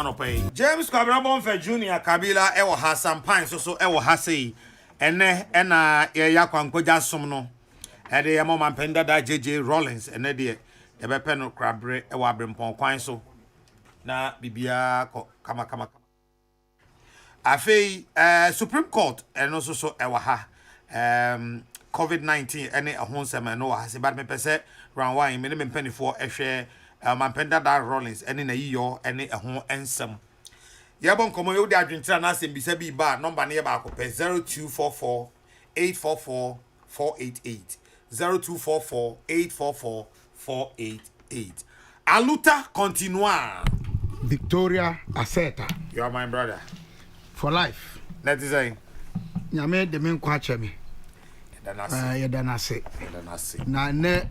James Kabrabon for Junior Kabila ewo ha Sampan so ewo ha sei ene na ye yakwankwaja som no e de yemo mampenda da JJ Rollins ene de ye bepe no krabre ewo abrempon kwan so na bibia kama afei Supreme Court eno so ewo ha COVID-19 ene ehonsem no ha se bad me pese round 1 me ne mpanifo ehwe mampenda da Rollins ene na yiyo ene ehon ensem Yabon komo yo de adwentira na asem bisa bi ba number na ye ba ko pe 0244 844 488 0244 844 488 Aluta continua Victoria Aseta. You are my brother For life. That is saying Nyame de men kwa chemi. Yedanase. Na ne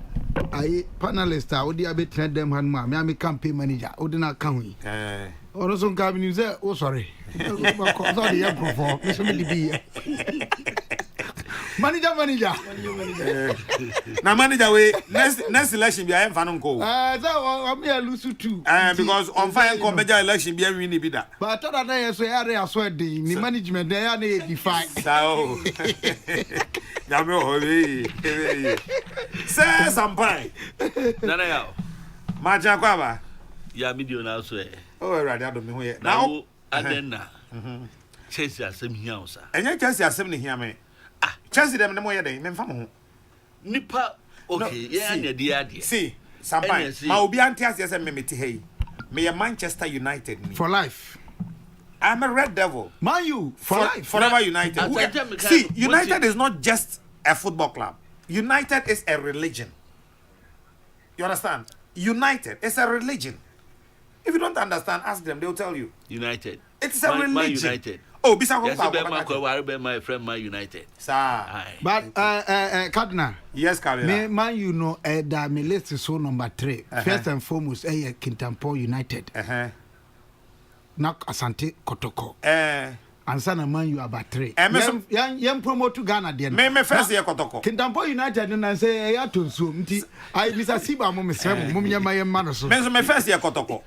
ai panelist a odi abetre dem han ma me campaign manager odi na ka hu. Ono so nka bi nize o sorry. Ko so de ye profo, me so me libi. Manager. Na manager we next election bi am fa no nko. So me lose too. Because on fire come major election bi win bi da. But other than that so area so dey ni management dey na define. So Yame hobi. Say Sampai. Nana ya. Maja kwa ba. Ya video na so e. Oh Erade adom me ho ye. Now adenna. Chelsea asem hia osa. Enye Chelsea asem ne hia me. Chelsea dem ne mo ye den me mfa mo ho. Nipa okay, yeah anya dia dia. See, Sampai. Ma obi anti ase se me meti hey. Me ye Manchester United ni. For life. I'm a Red Devil. Man you for life. Forever United. See, United is not just a football club. United is a religion. You understand? United is a religion. If you don't understand, ask them. They'll tell you. United. It's a religion. Man United. Oh, bisa my friend Man United. Sir. But Cardinal. Yes, Cardinal. Me man you know that me list is so number 3. First and foremost, Kintampo United. Nak Asante Kokrokoo. Ansa na man you about 3. Yem promote to Ghana then. Me first year Kokrokoo. Kintampo United na say ya tonso nti I Mr. Siba mo mesem mo nyama yem man so. Me first year Kokrokoo.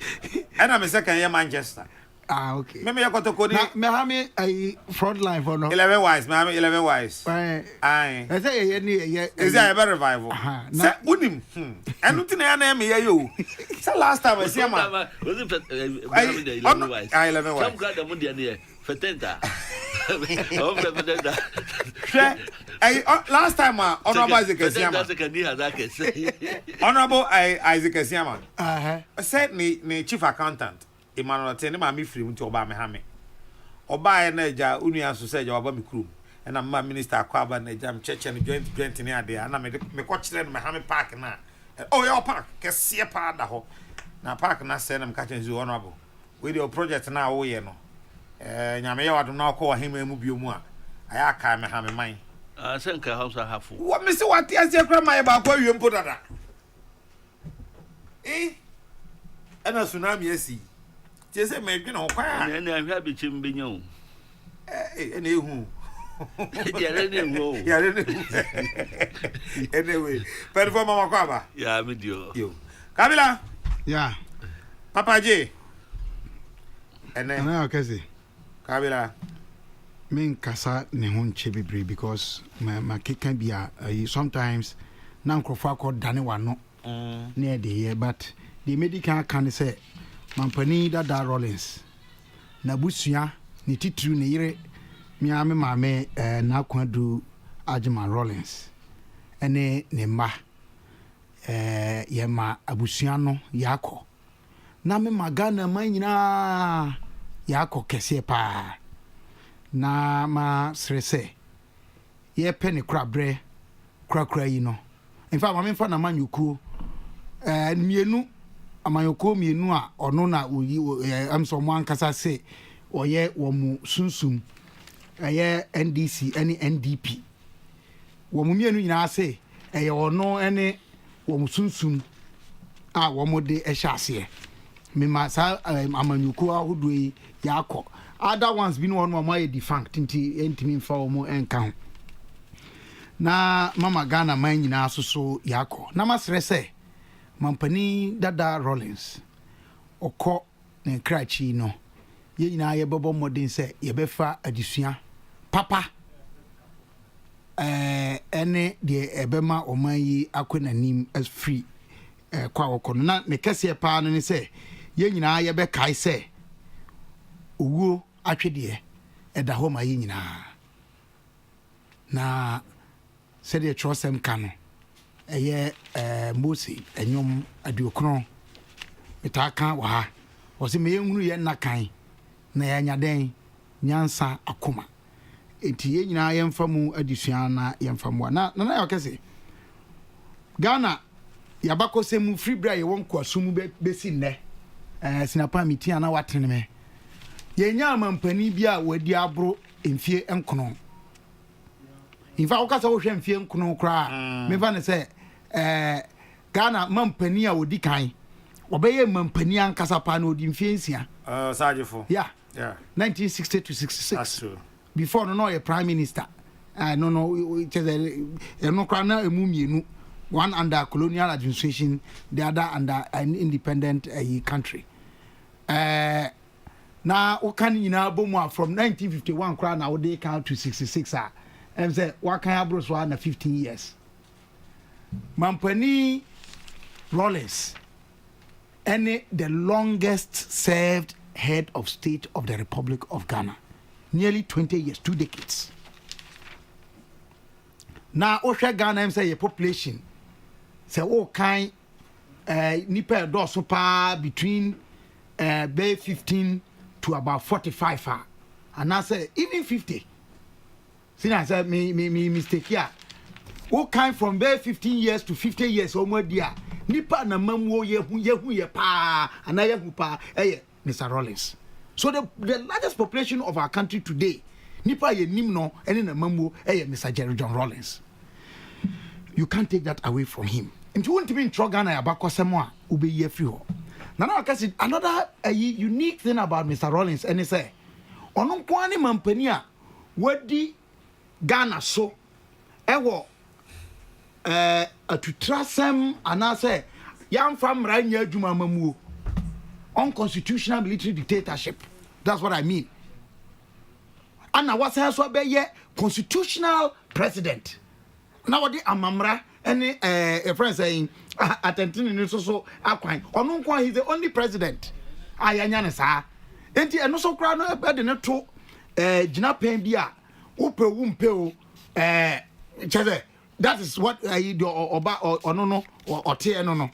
And I'm second year Manchester. Okay. Me Kokrokoo ni. Me ha me front line for no. 11 wise, me 11 wise. Aye. I say is there a revival? Say unim. Enu ti na na me yo. Say last time I see am. Was it 11 wise? 11 wise. Some got the money there. Fetenta. Last time honorable Isaac Esiama. Honorable Isaac Esiama. Said me chief accountant Emmanuel Tene ma me free nti oba me ha me. Oba na eja unua so say eja oba me krum. And I'm minister Kwaba na eja me church and joint ni ade na me ko kire me ha me park na. Oh your park kese pa da ho. Na park na say na me ka chenzi honorable. We the project na wo ye no. Nyame ya wadom na akọ wahema mu biomu a aya aka me ha me man senka house hafu wa me se wate ase kra man ba akọ wiem podada ana tsunami asi tie se me dwene ho kwa na ahwa bi chim benya o ene ehu yare ne wo anyway perform mama kwa ba ya me dio yo Kabila yeah Papa J ene na okezi Kabila min kasa ne ho nche bebre because ma keka bia sometimes na nkrofo akọ dane wano na de here but the medical can say mampani Dada Rollins na busua ni titru ne yire mia me maame na kwadu Ajima Rollins ene ne ma ye ma abusua no yakọ na me magana manyina yakọ kese pa na ma srese ye pene krabre krakra yi no in fact ma me fa na manyukuo mienu amanyukuo mienu a ono na oyi am so mo ankasa se oye wo mu sunsum ye NDC any NDP wo mu mienu nyina se ye ono ene wo mu sunsum a wo mo de ehya ase me ma sa amanyukuo ahodo yi yakọ other ones been one more defunct nti entimi mfa wo enka ho na mama Ghana man nyina so yakọ na masrese mampani Dada Rollins okọ na krachi no ye nyina ye bebo modern say ye befa adesua papa ene de ebema oman yi akonanim as free kwa wokono na me kese pa no ne say ye nyina ye be kai say owuo atwede eda ho ma ye nyina na se de trosem ka no eye Mose enyom aduokron metaka wa ha o se me yehunu ye nakan na ya nyaden nyansa akoma enti ye nyina ye mfamu adesua na ye mfamu na ya kese Ghana yabakosemu free bra ye won kwasum besi nne sinapa mitia na watene me ye nya amampani bia wadi abro emfie enkono infa okasa wo hwe emfie enkono kra me va ne se Ghana mampani a wodi kan obeye mampani ankasa pa na odi mfie nsia Sajifo yeah 1960 to 66 that's true before no a prime minister no it is no kra na emu one under colonial administration the other under an independent country na o kan nyina bomu from 1951 kra na wo dey count to 66 and say what kan abro so na 15 years Mampani Rollins any the longest served head of state of the Republic of Ghana nearly 20 years 2 decades now Osha Ghana say your population say all kind nipa do so pa between bay 15 to about 45 and I say even 50 see I said me mistake here all kind from bay 15 years to 50 years or more dear nipa na mamwo ye pa and I pa Mr. Rollins. So the largest population of our country today, nipa ye nimno ene na mamwo Mr. Jerry John Rollins. You can't take that away from him. And you want to be in Trogana abako semwa ube ye free ho. Now another unique thing about Mr. Rollins and he say ono kwani mampani a wadi Ghana so ewo atutrasem anase yamfa mranya adwuma mamuo unconstitutional military dictatorship. That's what I mean. And now what's also be constitutional president. Now what the amamra any a friend saying attending so akwan. Onunkwa he's the only president. Ayanya sa. Enti eno so kra no e de ne to gina pen bia upe wumpe cheze. That is what I do oba or no or tie no.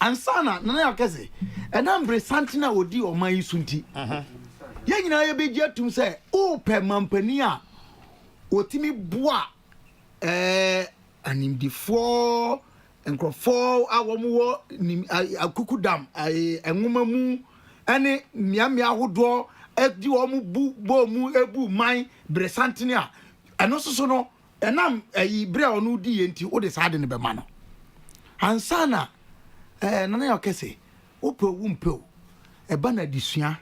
Ansana nana yakase enambre santina odi o man yisunti ye nyina ye beji atum se o pe mampani a otimi boa animdifo enkrofo awomo nim akukudam enwomamu ene miamia hodo edi omu bo mu ebu man bre santina eno soso no enam bre onu di yenti o de sade ne be ma no ansana nana ya kese ope wumpe eba na disua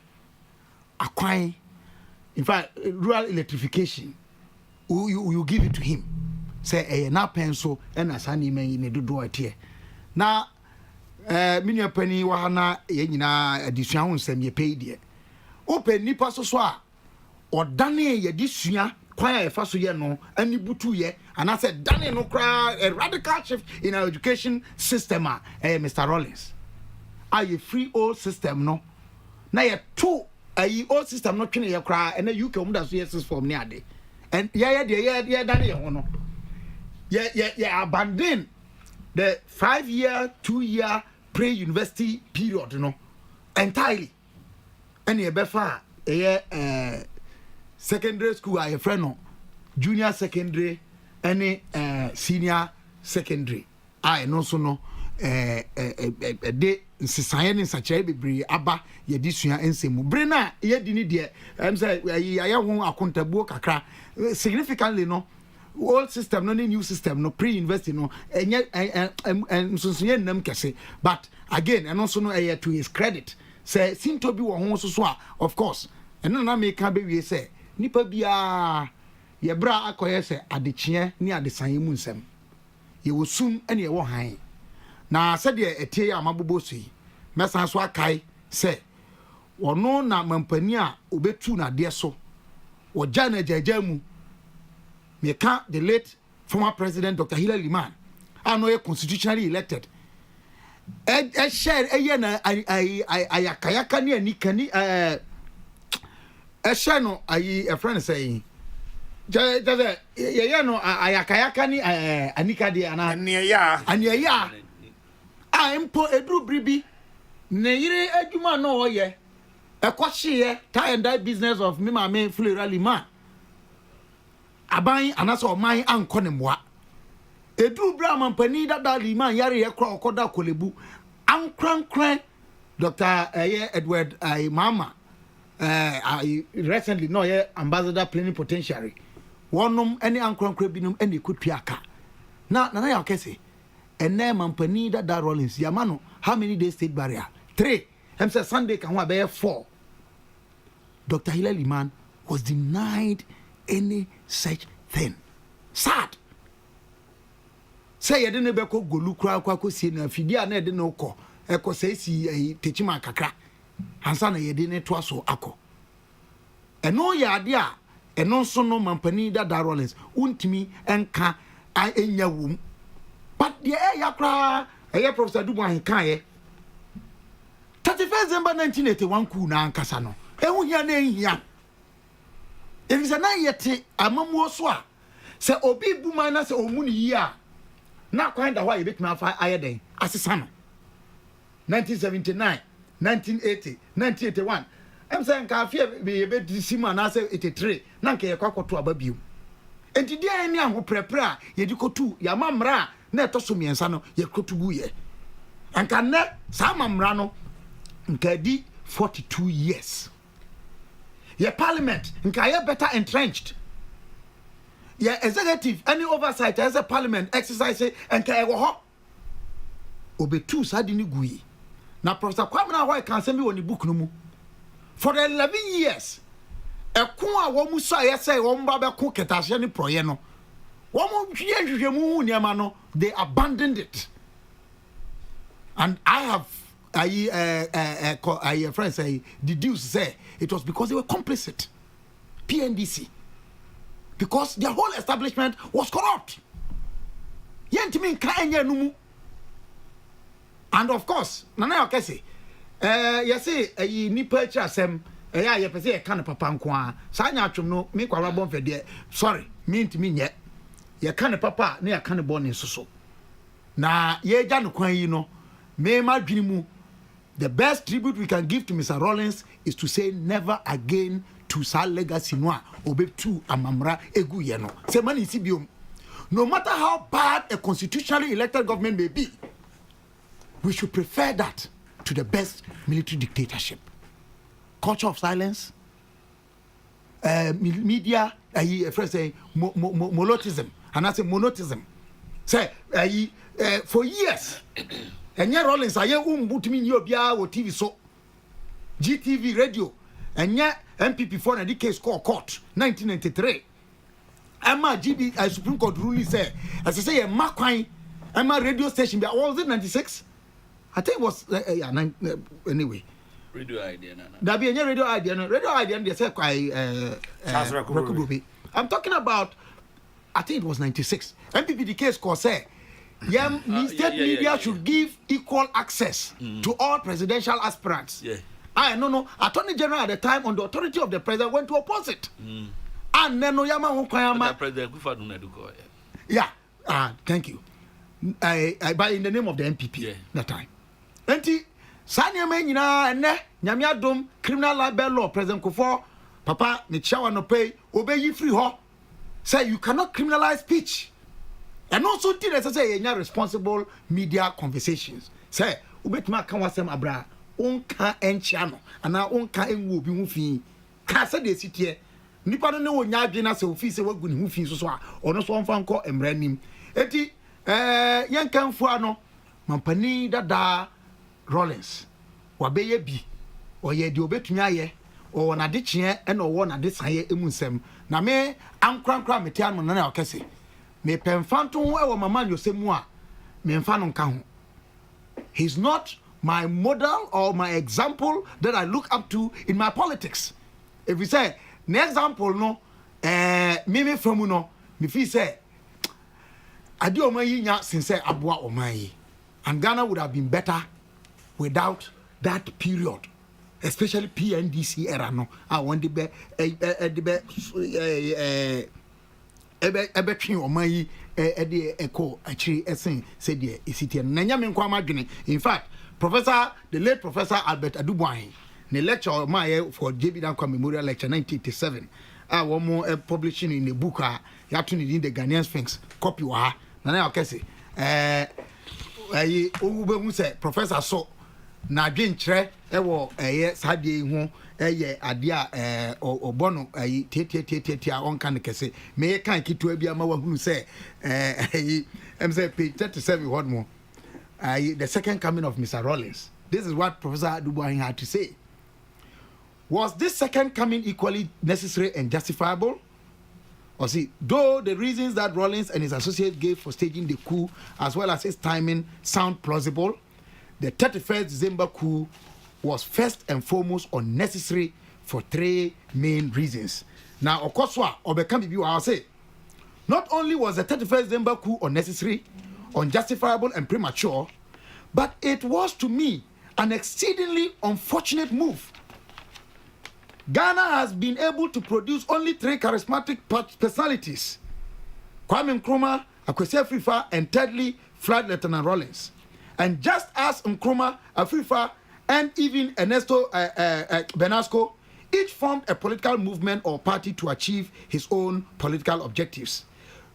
akwan in fact rural electrification you give it to him say na penso na sani men ne dodo atie na minia pani wa na ye nyina disua ho nsem ye pay de ope nipa so a odane ye disua kwan ya fa so ye no ani butu ye and I said dane no cry a radical shift in our education system Mr. Rollins a free old system no na ye two old system no twene ye cry and you can do so yes from near day and yeah dane ye ho no ye abandon the 5-year 2-year pre-university period no entirely and ye befa secondary school a friend no junior secondary any senior secondary I no so no de nsesan ne nsakyerɛ bebree aba ye disua ensemu brena ye di ni de say ya ho akontabuo kakra significantly no old system no new system no pre-university no enye nsonsoye nam kese but again eno so no to his credit say seem to be wo ho so a of course eno na make be we say nipa bia ye bra akoye se adekye ni adesan mu nsem ye wosum ene ye wo han na se de etie ya mabobo so yi mesan so akai se ono na mampani a obetu na de so wo jana jajamu me ka the late former president Dr. Hilary Liman ano ye constitutionally elected share na ayakayaka ni anikani share no a friend saying just no ayakayaka ni anika de ana aniya empo edru bribi ne yire adwuma no oye ekwohye tie and die business of me ma me Hilary Liman aban anaso oman anko ne moa edu bra mampani dada Liman yare ye kro okoda kolebu ankrankran Dr. Edward Mama recently no ye ambassador plenipotentiary wonum any ankrankran binum any kutuaka na ya kese ene mampani dada Rollins yamano how many days state barrier 3 em say Sunday kan wa be 4 Dr. Hilary Liman was denied any such thing. Sad. Say you didn't be called Golukra, Quacosi, Fidia, and didn't know call. Echo says he teaching my cacra. And son, you didn't twas so acco. And no idea, and no son no mampanida Darolins, won't me and can I in your womb. But the air cry, a professor do one kaye. 31st December 1981 Kuna and Casano. And we are name here. It is an ayete amamu oswa se obi buma na se omuni ya na kwanda hwa yebet ma fa ayeden asesano 1979 1980 1981 em se nka afia be yebet disima na se 83 na nka yakwakoto ababiu enti dia ni aho prepre a yedi kotu ya mamra na etoso miensa no yakotu guye anka ne sa mamra no nka di 42 years. Your parliament, nka better entrenched. Your executive, any oversight as a parliament exercise, and nka obe two sadini gui. Now, Professor Kwamina, why can't send me on the book no more? For 11 years, a kwa womu sa yese wombaba kuketasia ni proyeno. Womu jemu nyamano, they abandoned it. And I have friends say deduce say it was because they were complicit. PNDC. Because their whole establishment was corrupt. Yentimin kaenye numu. And of course, nana okese. Yesi nipa chasem ya yepese e kan papa nko sa nya atwom no me kwara bon fede. Sorry, me ntimi nye. Ye kan papa na ye kan bon nsoso. Na ye gya no kwan yi no me ma dwinimu. The best tribute we can give to Mr. Rollins is to say never again to Sal legacy noa obe tu amamra egu yeno. Se mani sibium. No matter how bad a constitutionally elected government may be, we should prefer that to the best military dictatorship. Culture of silence, media, friends say monotism, and I say monotism. Say for years. And yeah, Rollins, I put me in your TV so GTV radio, and yeah, MPP for a case called court 1993. I'm a GB Supreme Court ruling say, as I say, a Makwai, I'm a radio station, but was it 96? I think it was anyway. Radio idea, that be a radio idea, and they say, I'm talking about, I think it was 96. MPP the case called say. State media should give equal access to all presidential aspirants. Yeah. No. Attorney General at the time, on the authority of the president, went to oppose it. And then no yama President yeah. Thank you. But in the name of the MPP that time. Enti sanya me nyina ene nyame adom criminal libel law President Kufuor papa ne chawa no pay obeyi free ho. Say you cannot criminalize speech. And also, say you responsible media conversations. Say, ubetuma kan wasem abra, onka enchano, ana onka enwu bi hu fi. Ka se de sitie. Nipa no ne wonya adwena se ofi se wagu ne hu fi so a, ono so onfa nko emranim. Eti yenkanfo ano, mampani dada Rollins. Wabeye bi. Oye di obetumi aye. O na de chie e na wo na de saye emunsem. Na me ankrankra metian no na okese. Me penfanto ho e wo mama yosemu a me mfa no nka ho. He's not my model or my example that I look up to in my politics. If we say, an example, no, me from no, me feel say, I do my nya since Abua Omai, and Ghana would have been better without that period, especially PNDC era. No, I want the be ebetwe Omai the echo actually saying said the city nanya me kwa madwene. In fact, the late Professor Albert Adubuahin, the lecture my for JB Dankwa Memorial Lecture 1987. One more publishing in the book. You have to need the Ghanaian Sphinx copy. Wa na okay say owu say Professor so na dwenkyerɛ ɛwɔ sadie ho ade a obono tie a onka ne kese me kan kitua bia ma wahunu sɛ em say page 37 what more the second coming of Mr. Rawlings. This is what Professor Adubuahin had to say. Was this second coming equally necessary and justifiable? Or see, though the reasons that Rawlings and his associates gave for staging the coup as well as his timing sound plausible, the 31st December coup was first and foremost unnecessary for three main reasons. Now, of course, I'll say, not only was the 31st December coup unnecessary, unjustifiable and premature, but it was to me an exceedingly unfortunate move. Ghana has been able to produce only three charismatic personalities: Kwame Nkrumah, Akwesi Afrifa, and thirdly, Flight Lieutenant Rawlings. And just as Nkrumah, Afrifa, and even Ernesto Benasco each formed a political movement or party to achieve his own political objectives,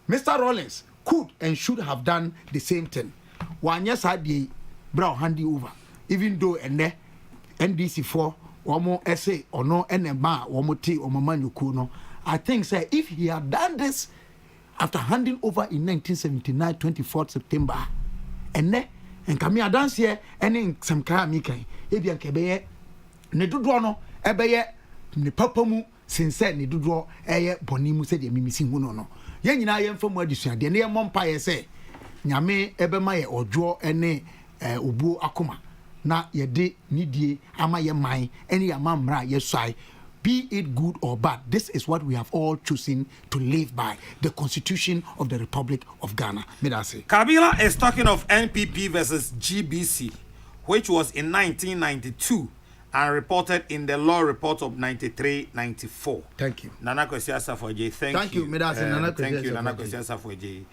Mr. Rawlings could and should have done the same thing. One yes had the brow handy over, even though NDC4 Omo essay or no enema Omo T or Mamanyuku no. I think say if he had done this after handing over in 1979, 24th September, and Kamia dance here and in some car mikai, Ebian Kebeye, Nedudono, Ebeye, ne Papamu, since ni Dudo, Bonimu said, Missing Uno. Yen I am from Medicine, the near Mompire say, Nyame, Ebemaye or draw any Ubu Akuma. Na yede nidie ama ye mai any amamra yesai, be it good or bad. This is what we have all chosen to live by, the Constitution of the Republic of Ghana. Medase Kabila is talking of NPP versus GBC, which was in 1992 and reported in the law report of 93-94. Thank you. Nana Kwesi Asafo-Adjei. Thank you. Medase Nana Kwesi. Thank you, Nana Kwesi Asafo-Adjei.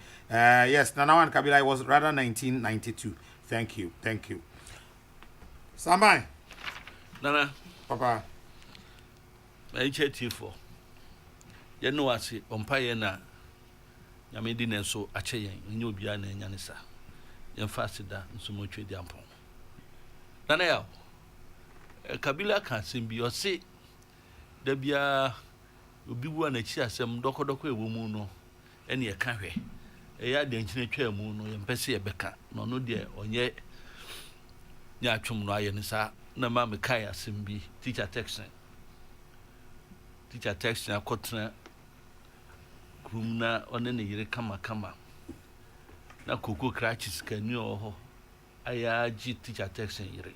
Yes, Nana Kabila was rather 1992. Thank you. Sambai. Nana. Papa. I chat you for. You know what? Umpire na. Yami didn't so a chain. You be an yanisa. You fasted that so much with the ampon. Nana. Kabila can't seem be or say. There be a be one a chair some doko woman any a carry. A yard the engineer chair moon or Bessie a becca. No dear or yet. Ya chum no aye nisa na ma me kai asembi teacher text na kotena krum na one ne yire kama na koko crutches kanu ho aya ji teacher text yire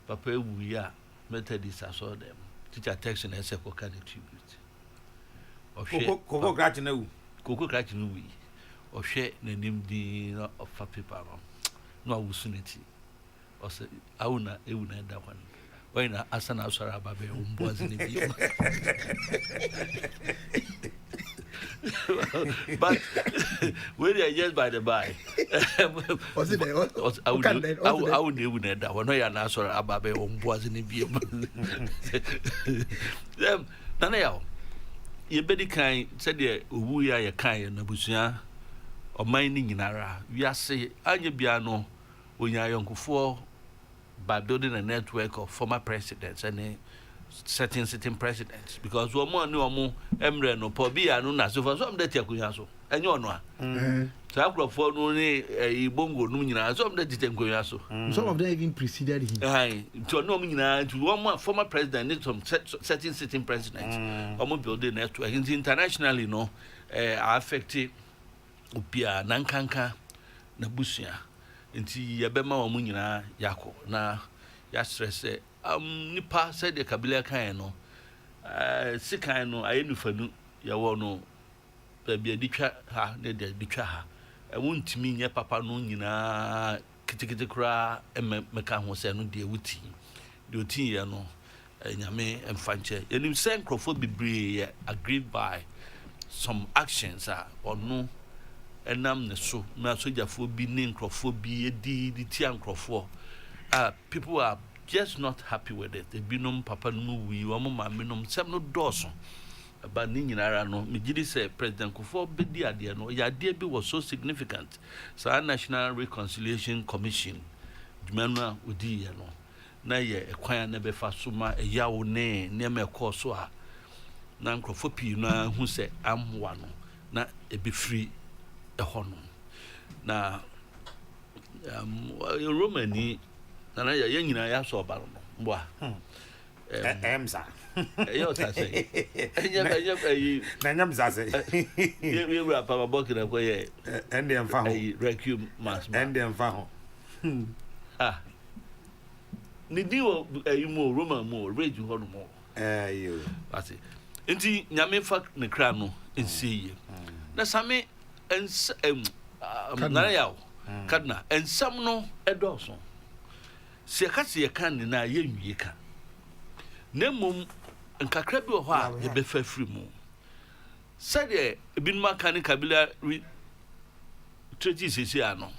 papa ewu ya methodist aso dem teacher text na ese ko kan tribute koko crutch na wu koko crutch no wi ohwe nanim di na ofa paper no awusuneti ose auna euna da kwan waina asana asora babe umbozi ni bi but when they just by the by was it there I would euna da no ya na asora babe umbozi ni bi them nana ya ye bedi kan said the owu ya ye kan na busua o man ni nyinara wi ase anye bia no onya yonkufo by building a network of former presidents and certain sitting presidents, because one more no emre no pobia no na so for some that yakunya so enyo no so akrofo no ni ibongo no nyina so that yakunya so some of them even preceded him to no nyina to one more former president need some certain sitting presidents building network internationally affected opia nankanka na busia nti yɛbɛma wɔn nyinaa yakɔ na yɛastress nipa sɛ de kabila kan no sikan no ayɛ nufanu yɛwɔ no baabi adi twa ha ne de adi twa ha wontumi nyɛ papa no nyinaa kitikiti koraa mɛka ho sɛ no deɛ wuti deɛ oti yɛ no nyame mfa nkyɛ yɛnim sɛ nkurɔfoɔ bebree yɛ aggrieved by some actions a ɔno ɛnam ne so na sogyafoɔ bi ne nkurɔfoɔ bi yɛdi de tia nkurɔfoɔ people are just not happy with it ebinom papa no mu wi wɔn maame nom sɛm no dɔɔso ba ne nyinara no megidi sɛ president Kufuor bɛdi adeɛ no yɛ adeɛ bi was so significant saa National Reconciliation Commission dwuma no a odi yɛ no na yɛ ɛkwan na bɛfa so ma ɛyawo ne nneɛma ɛkɔɔ so a na nkurɔfoɔ pii no ahu sɛ ammoa no na ɛbɛfiri ɛhɔ no na Romani na yɛ nyinaa yɛasɔ ɔba no mboa emsa yo ta say nanyam zase we were papa boki na koye ende emfa ho requiem mass ende emfa ho ni diwo mo Roma mo rage ho no mo yo ati enti nyame fa ne kra no ensiye na same na yawo kadna ensam no edoso se ka se kan ni na ye nwie ka nemum nkakra bi wɔ hɔ a yɛbɛfa firi mu sɛdeɛ ebinum aka ne kabila treaty sisi ano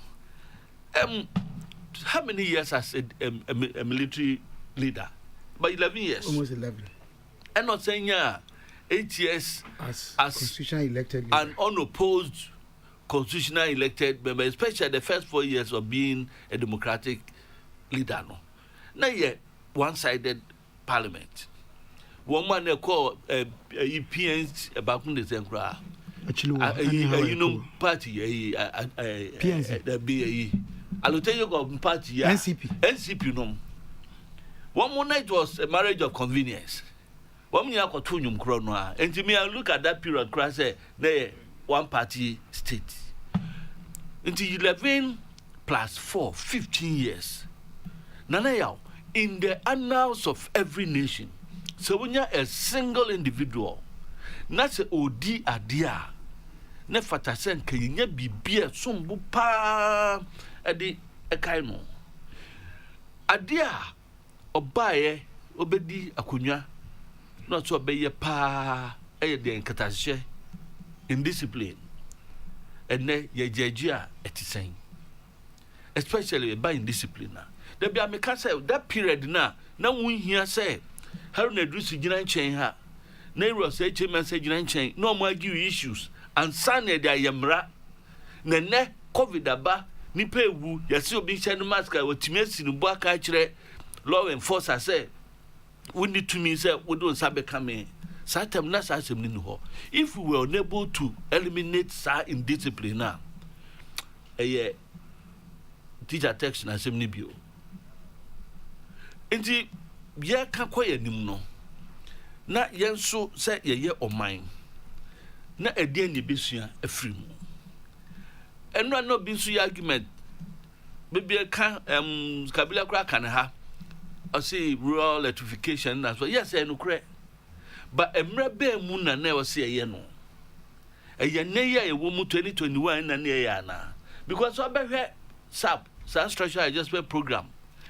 how many years as a military leader? But 11 years. Almost 11. And not saying 8 years as constitutional elected leader. An unopposed constitutional elected member, especially the first 4 years of being a democratic leader. No, now yet one-sided parliament. One man they call PNC about the same crowd. You know, party PNC the BAE. I'll tell you about party NCP no. One more night was a marriage of convenience. One year got two nyum krono and to me I look at that period crash say one party state. Until 11 plus 4, 15 years. Nana in the annals of every nation. So when you're a single individual, not a OD adia, ne fatasen kenya bibia sombu pa edi ekaino. Adia obaye obedi akonwa not so obeye pa eye de nkatashe indiscipline ene ye jejia etisen especially by indiscipline there be ameka say that period na wonhia say Haruna Idris gina nchen ha na ero say chairman say gina nchen no mo argue issues and san e dia yemra na ne covid aba nipa ewu yesi obi hye no mask a watimi asi no bo aka kire law enforcer say we need to mean say we don't sabe come satem na sa asem ni ho if we were unable to eliminate sa indiscipline na teacher text na asem ni bio enti bia ka koye nim no na yenso say ye oman na edi ani besua afiri mu eno no bi nso argument bibia ka kabila kra kan ha I say rural electrification that's what yes I no correct but emra be mu na na o say ye no eye ne ye e wo mu 2021 na na ye ana because so be hwe SAP structural adjustment program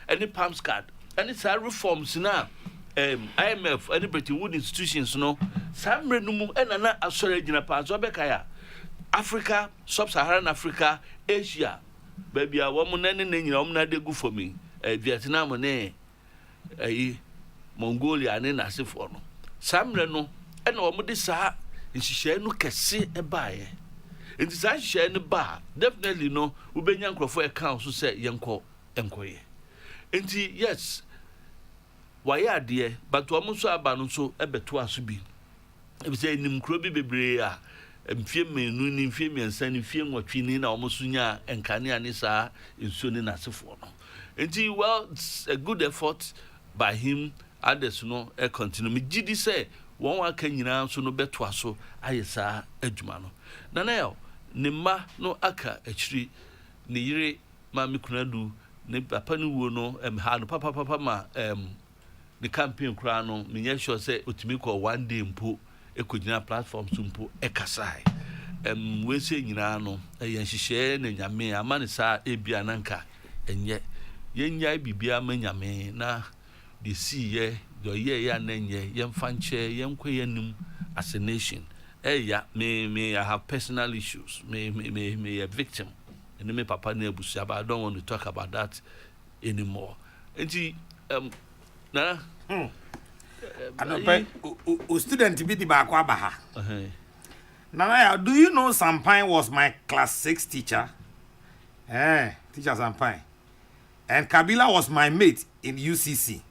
any PAMS card any reforms na IMF any Bretton Woods institutions no samre no mu na na asore gina pa so be kaya Africa sub-Saharan Africa Asia baby a wo mu na ne nyina wo mu na de gu for me Vietnam ne Mongolia ne nasefo no samre no na wo mu de sa nhihye no kese baaye enti sa nhihye no ba definitely no wo benya nkrofo account so say yenko enkoye enti yes waye ade but wo mu so aba no so ebeto aso bi e say nim kro bi bebre a mfie menu ni mfie miensa ni mfie nwotwe ni na wo mu so nya enkane ani sa nsuo ni nasefo no enti well it's a good effort by him others no e continue me gidi say won wa ka nyina so no beto aso ayesa adwuma no na yo ne ma no aka akiri ne yire ma me kunadu ne papa no wo no ha no papa ma the campaign kra no me nya sure say otimi call one day mpo ekogina platform so mpo ekasai we say nyina no yen hihye na nyame amane sa ebia nanka enye yenya bibia ma nyame na the see ye do ye ya nanye yen fanche yen kweyanum as a nation ya me I have personal issues me a victim and me papa na ebusia, but I don't want to talk about that anymore. Enti na student bi di ba kwa ba ha. Nana, do you know Sampine was my class 6 teacher? Teacher Sampine. And Kabila was my mate in UCC.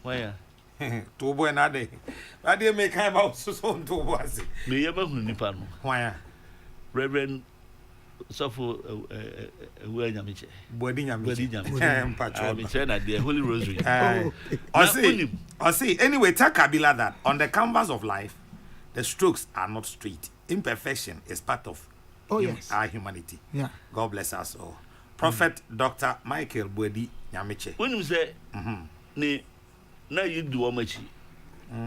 Why? Tobo and Ade. I didn't make him out so soon to was it. Me ever nipa no. Why? Reverend Sofo Nyamiche. Bodi Nyamiche. Nyamiche na the Holy Rosary. I see. Anyway, tell Kabila that on the canvas of life, the strokes are not straight. Imperfection is part of our humanity. Yeah. God bless us all. Prophet Dr. Michael Bodi Nyamiche. When you say, ne na you do omachi.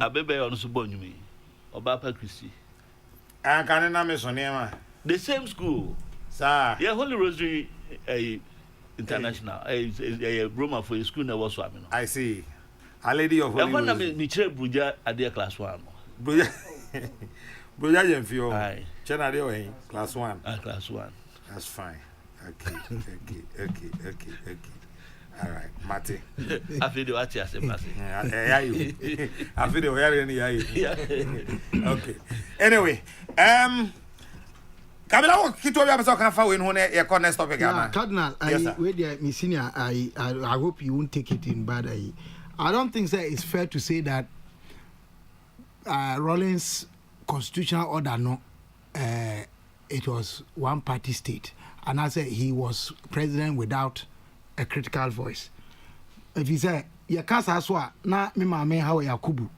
Abebe on so bon you Obapa Christi. And can I mention him? The same school. Sir. Yeah, Holy Rosary International. A Roma for a school that was swamming. I see. A lady of Holy Rosary. I want to chair Bruja at their class 1. Bruja Jemfio. Aye. Channel class 1. Class 1. That's fine. Okay. All right, Mate. I feel the watch as a massive. I feel the way. Okay. Anyway, Kabila, Kito, you have to find when you call next topic. Cardinal, my senior, I hope you won't take it in bad. I don't think that it's fair to say that Rawlings' constitutional order, no, it was one party state. And I said he was president without a critical voice. If you say, you can't aswa, na me mame how Yakubu,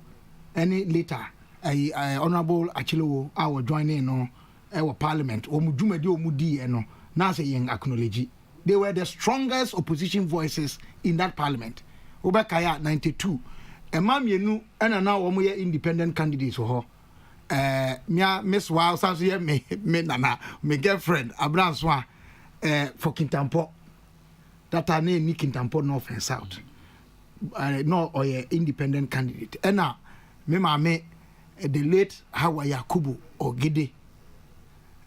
any later, Honorable Achilo, our joining no, our parliament, or Mujumedi or Mudi, no, now saying acknowledge. They were the strongest opposition voices in that parliament. Obakaya 92. And mam yenu, and now we independent candidates for her. Miss Wow, me nana, my girlfriend, Abraham Swan, for Kintampo. That are named Kintampo North and South. No, or independent candidate. And now, me the late Hawa Yakubu or Gide.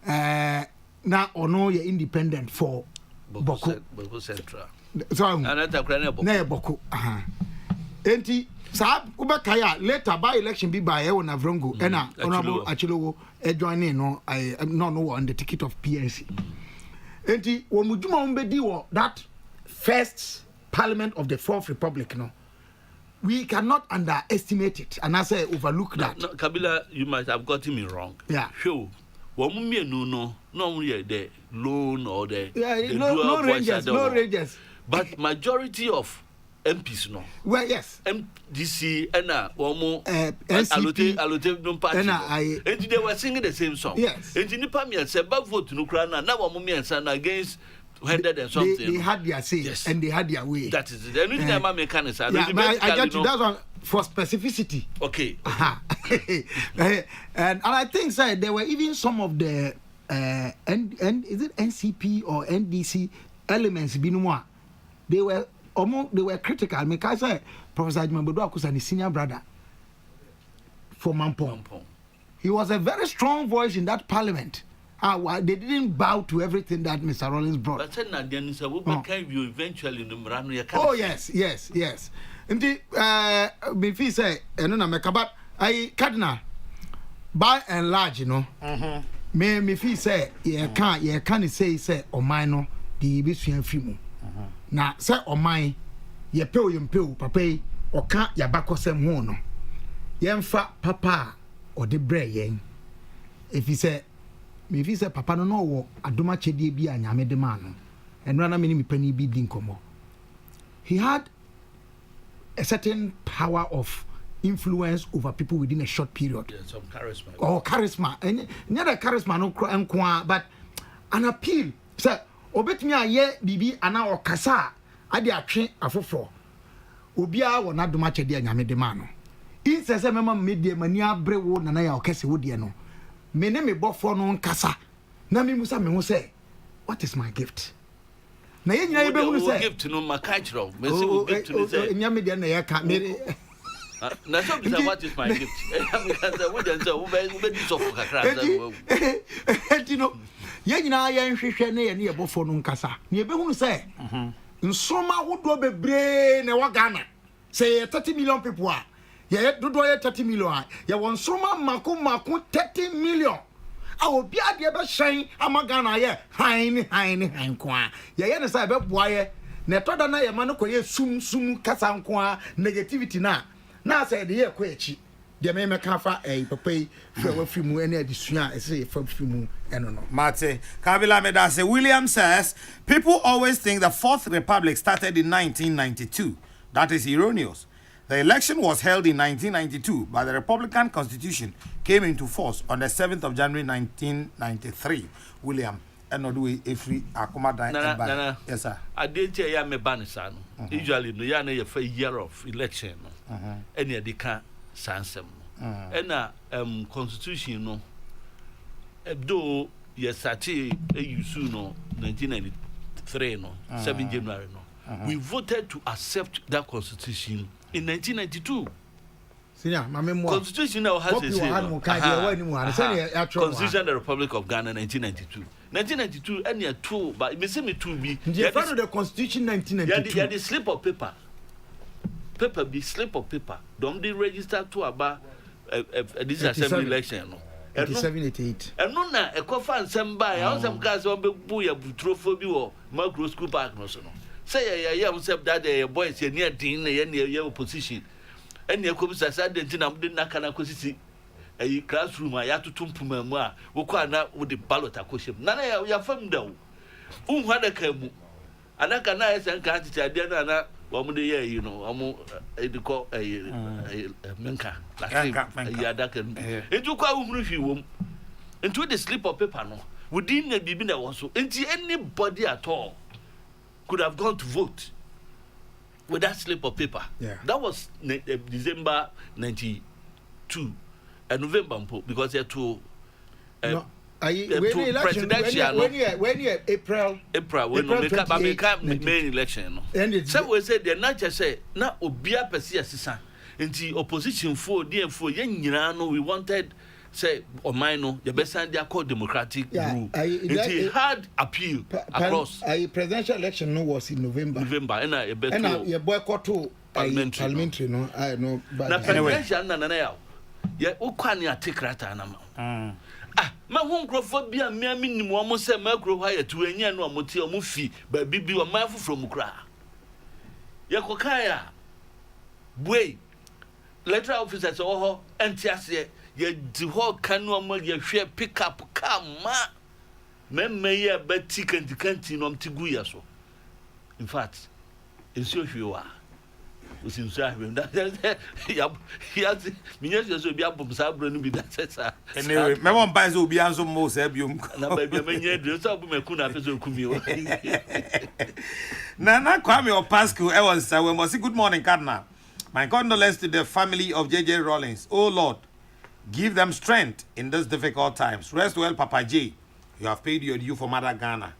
Now, or no, you're independent for Boko Central. So, Boko. Enti, Sab Ubakaya, later by election be by Ewan Avrongo, and Honorable Achilo, joining no, I am not know on the ticket of PNC. Enti, when we do Umbedi, that first parliament of the Fourth Republic, no, we cannot underestimate it, and I say overlook that. No, Kabila, you might have gotten me wrong. Yeah. Sure. No, the loan or the no ranges. But majority of MPs no. Well, yes. MDC and NCP allocate party. And they were singing the same song. Yes. And the Pamian said, "But vote no crana now and against 100 and something." They had their say, yes, and they had their way. That is the only time I can say. Yeah, but I get to that one for specificity. Okay. And I think, sir, there were even some of the is it NCP or NDC elements binwa. They were critical. Because I say Professor Ajimambodo Akusa, his senior brother for Mampong. He was a very strong voice in that parliament. They didn't bow to everything that Mr. Rawlings brought. But then you eventually oh yes. Indeed, me say, but I Cardinal, by and large, you know, me feel say, you can't say, or mine, no, the Bishop Fimu. Now, say, or mine, ye pay, papa, or can't ya back or some one. Yen fat papa, or the bread, if he say, me if he say, papa, no, wo, adoma chedi bi a nyame de man, and run a mini penny be dinkomo. He had a certain power of influence over people within a short period. Yeah, some charisma. Or charisma. And not a charisma, no, but an appeal. So, obetumi aye bibi ana okasa ade atwe afoforo obia wo na doma chede anyame de ma no insese mema media mani abre wo nana ya okese wo de no me ne me bofo no nkasa na me musa me ho say what is my gift na ye nyina ye be hunu say gift no makachro me say wo gift no say nyame de na ye ka me na so be what is my gift because we don't say we be so for kakra etino ye nyina ye nhwehwe ne ye bofo no nkasa na ye be hunu say nsoma wodo bebre na wa Ghana say 30 million people are ye dodo ye 30 million ye won nsoma mako 30 million a obi ade be hyan amagana ye han kwa ye ne say be boa ye na toda na ye ma no koye sum kasa nko negativity na say de ye ko echi de me kafa papai fe wa fimu ene adisua ese fa fimu eno no Mate Kabila Medase William says people always think the Fourth Republic started in 1992. That is erroneous. The election was held in 1992, but the Republican Constitution came into force on the 7th of January 1993. William, and not do every Akoma. Yes, sir. I didn't tell you, me banisan. Usually, no, ya na for year of election. Any of the can sansem. And Constitution, no. Though yes, I tell you soon, no, 1993, no, 7 January, no. We voted to accept that Constitution in 1992. Constitution now has a Constitution of the Republic of Ghana 1992. 1992 any two, but me say me two be the Constitution 1992. Yeah, the slip of paper. The slip of paper. Don't they register to about this assembly election no. 8788. And no na e kofa nsem ba ya nsem gas on be bu ya butrofo bi wo macro school park no so no. Say ya nsem that boys ye near din na ye opposition. And ye ko bisa sa den tin am den naka na kosisi e classroom a ya tutumpuma mu a wo kwa na wo de ballot akoshem. Na ya fam da wo. Unhwa da ka mu. Anaka na esen ka titi ade na wo de ye you know omo e de ko menka ya da ka etu kwa uhuru hwi wom into the slip of paper no within the bibi na was so into anybody at all could have gone to vote with that slip of paper. Yeah. That was December 92 and November because they to presidential when you April when no main election no. So we said they not just say na obia pese asisa nti opposition for yen nyina no we wanted say or mine no the best and they called democratic rule. It had appeal across. Presidential election no was in November and a boycott to parliamentary no I know but presidential na ya ye ukwane atekrata na ma ma hu nkrofobia me aminim wo mo se makro ha yetu anya no amoti o mo fi ba bibi o ma fufro mu kra ye kokaya boy letter officers ho entiase ye di ho kanu mo ye hwe pick up car ma memme ye ba tikanti no mtigu ya so in fact enso hwe wa usinso ahwe ya minye so bi abom sa bro no bi that sa anyway me won buy so obi anso mo sa biom na ba bi menye do so abom eku na peso kumi o na Kwame Opasco e was we must say good morning Cardinal. My condolences to the family of JJ Rawlings. Oh Lord, give them strength in these difficult times. Rest well, Papa J. You have paid your due for Mother Ghana.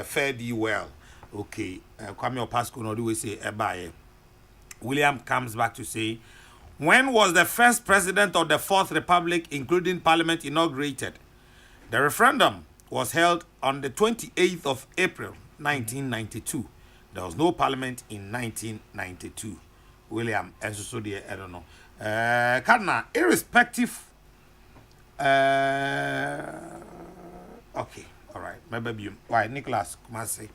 Fare thee well. Okay. Kwame Opasco no do we say bye. William comes back to say, when was the first president of the Fourth Republic, including Parliament, inaugurated? The referendum was held on the 28th of April, 1992. There was no Parliament in 1992. William, as so dear, I don't know. Cardinal, irrespective. Okay, all right. Maybe why Nicholas Kumasi,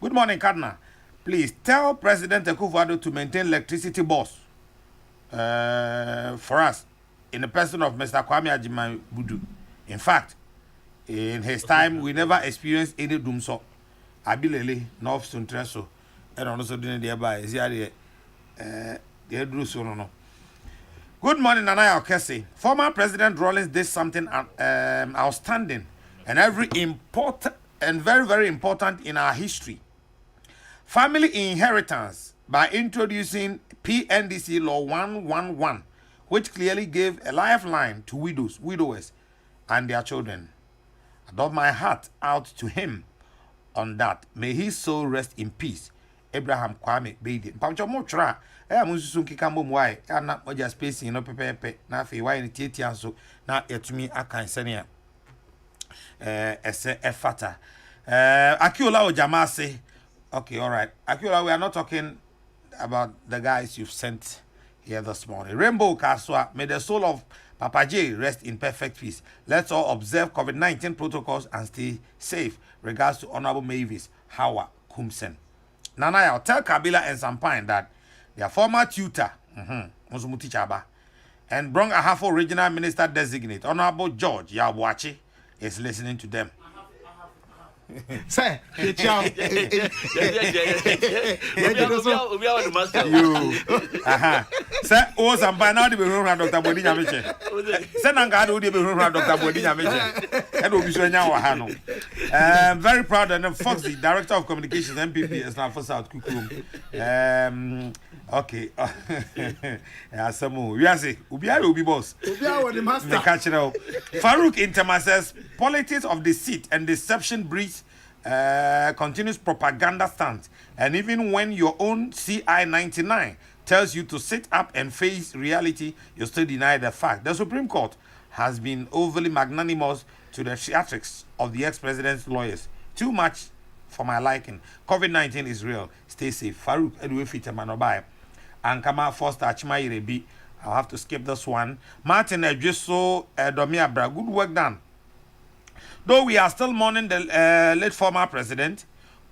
good morning, Cardinal. Please tell President Akufo-Addo to maintain electricity boss for us in the person of Mr. Kwame Agyemang-Budu. In fact, in his time, we never experienced any doomso. Abilele, North Suntreso, and also doing thereby. Good morning, Nana Okese. Former President Rawlings did something outstanding, and every important and very, very important in our history. Family inheritance by introducing PNDC Law 111, which clearly gave a lifeline to widowers, and their children. I doff my heart out to him on that. May his soul rest in peace. Abraham Kwame Bedi. Mpamcho mo tra mususu nkika mbom why na moja space no pepepe na afi why ni tietia so na yetumi akan sene ese efata Akiola Ojamase. Okay, all right. Akiola, we are not talking about the guys you've sent here this morning. Rainbow Kaswa, may the soul of Papa J rest in perfect peace. Let's all observe COVID-19 protocols and stay safe. Regards to Honorable Mavis Hawa Kumsen. Nanaya, tell Kabila and Sampine that their former tutor, and Brong Ahafo Regional Minister Designate, Honorable George Yawachi, is listening to them. Say, ciao. You. Say, oh, some by now the room Dr. Bodina Miche. Send Anga do the room Dr. Bodina Miche. And will be showing now Hano. Very proud and Foxy, Director of Communications, MPP, is now for South Kukum. Okay. Some we are say, Ubia will be boss. Ubia the master. Farouk Intema says, politics of deceit and deception breeds continuous propaganda stance. And even when your own CI-99 tells you to sit up and face reality, you still deny the fact. The Supreme Court has been overly magnanimous to the theatrics of the ex-president's lawyers. Too much for my liking. COVID-19 is real. Stay safe. Farouk Edwefite Manobai. And Kama Foster Chimayirebi. I'll have to skip this one. Martin Edwiso Domia Bra. Good work done. Though we are still mourning the late former president,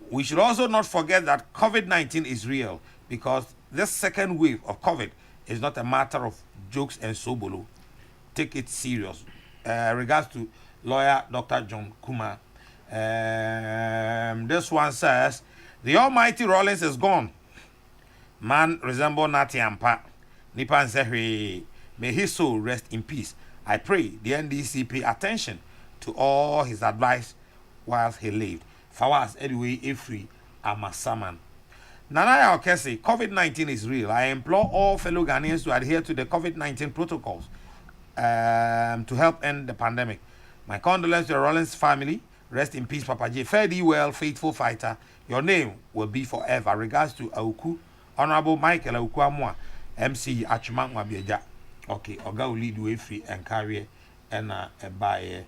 we should also not forget that COVID-19 is real, because this second wave of COVID is not a matter of jokes and sobolo. Take it serious. Regards to lawyer Dr. John Kuma. This one says, the almighty Rollins is gone. Man resemble Nati Ampa. Nipan Zehri. May his soul rest in peace. I pray the NDC pay attention to all his advice whilst he lived. Fawaz anyway, Ifri Amasaman. Nanaya Okese, COVID-19 is real. I implore all fellow Ghanaians to adhere to the COVID-19 protocols to help end the pandemic. My condolences to the Rollins family. Rest in peace, Papa J. Fare thee well, faithful fighter. Your name will be forever. Regards to Auku, Honorable Michael Auku Amwa, MC Achuma Mwabeja. Okay, Oga will lead way free and carry and by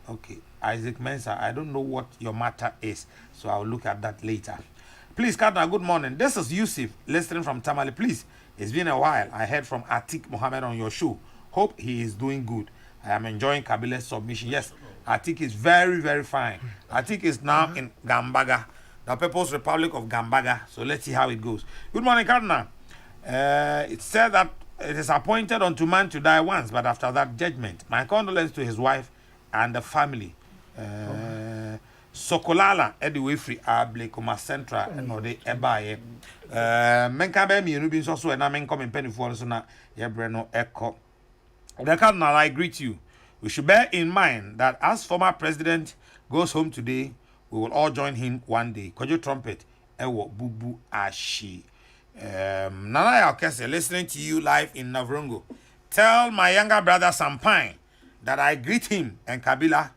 okay, Isaac Mensah. I don't know what your matter is, so I'll look at that later. Please, Kadna, good morning. This is Yusuf, listening from Tamale. Please, it's been a while. I heard from Atik Mohammed on your show. Hope he is doing good. I am enjoying Kabile's submission. Yes, Atik is very, very fine. Atik is now in Gambaga, the People's Republic of Gambaga. So let's see how it goes. Good morning, Kadna. It said that it is appointed unto man to die once, but after that, judgment. My condolences to his wife and the family. Sokolala, Eddie Free, Able, Coma Central, and Ode Ebaye. Menkabe, me, Rubin, also, and I'm coming penny for us, and Yebreno Echo. The Cardinal, I greet you. We should bear in mind that as former president goes home today, we will all join him one day. Kojo Trumpet, Ewo Bubu Ashi. Nanaya Okese, listening to you live in Navrongo. Tell my younger brother Sampine that I greet him and Kabila,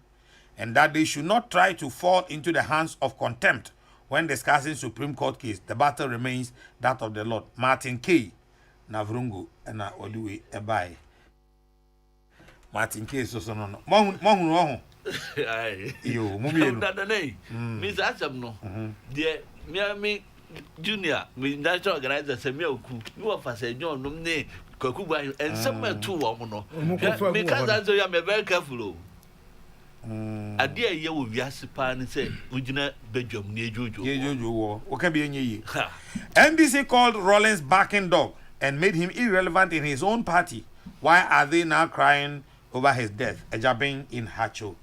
and that they should not try to fall into the hands of contempt when discussing Supreme Court case. The battle remains that of the Lord. Martin K. Navrongo and Oluwe Ebai. Martin K. So no. Mohun. Aye. Yo, mummy. Miss Asham no. Dear, me Junior, me national organizer, Samuel Ku, you are for St. John, Nomne, Kokrokoo, and somewhere too, no. Because I am very careful. A dear year will be a pan and say, would you not bedroom near Jojo? What can be any? NBC called Rollins backing dog and made him irrelevant in his own party. Why are they now crying over his death? Ejabin in Hacho.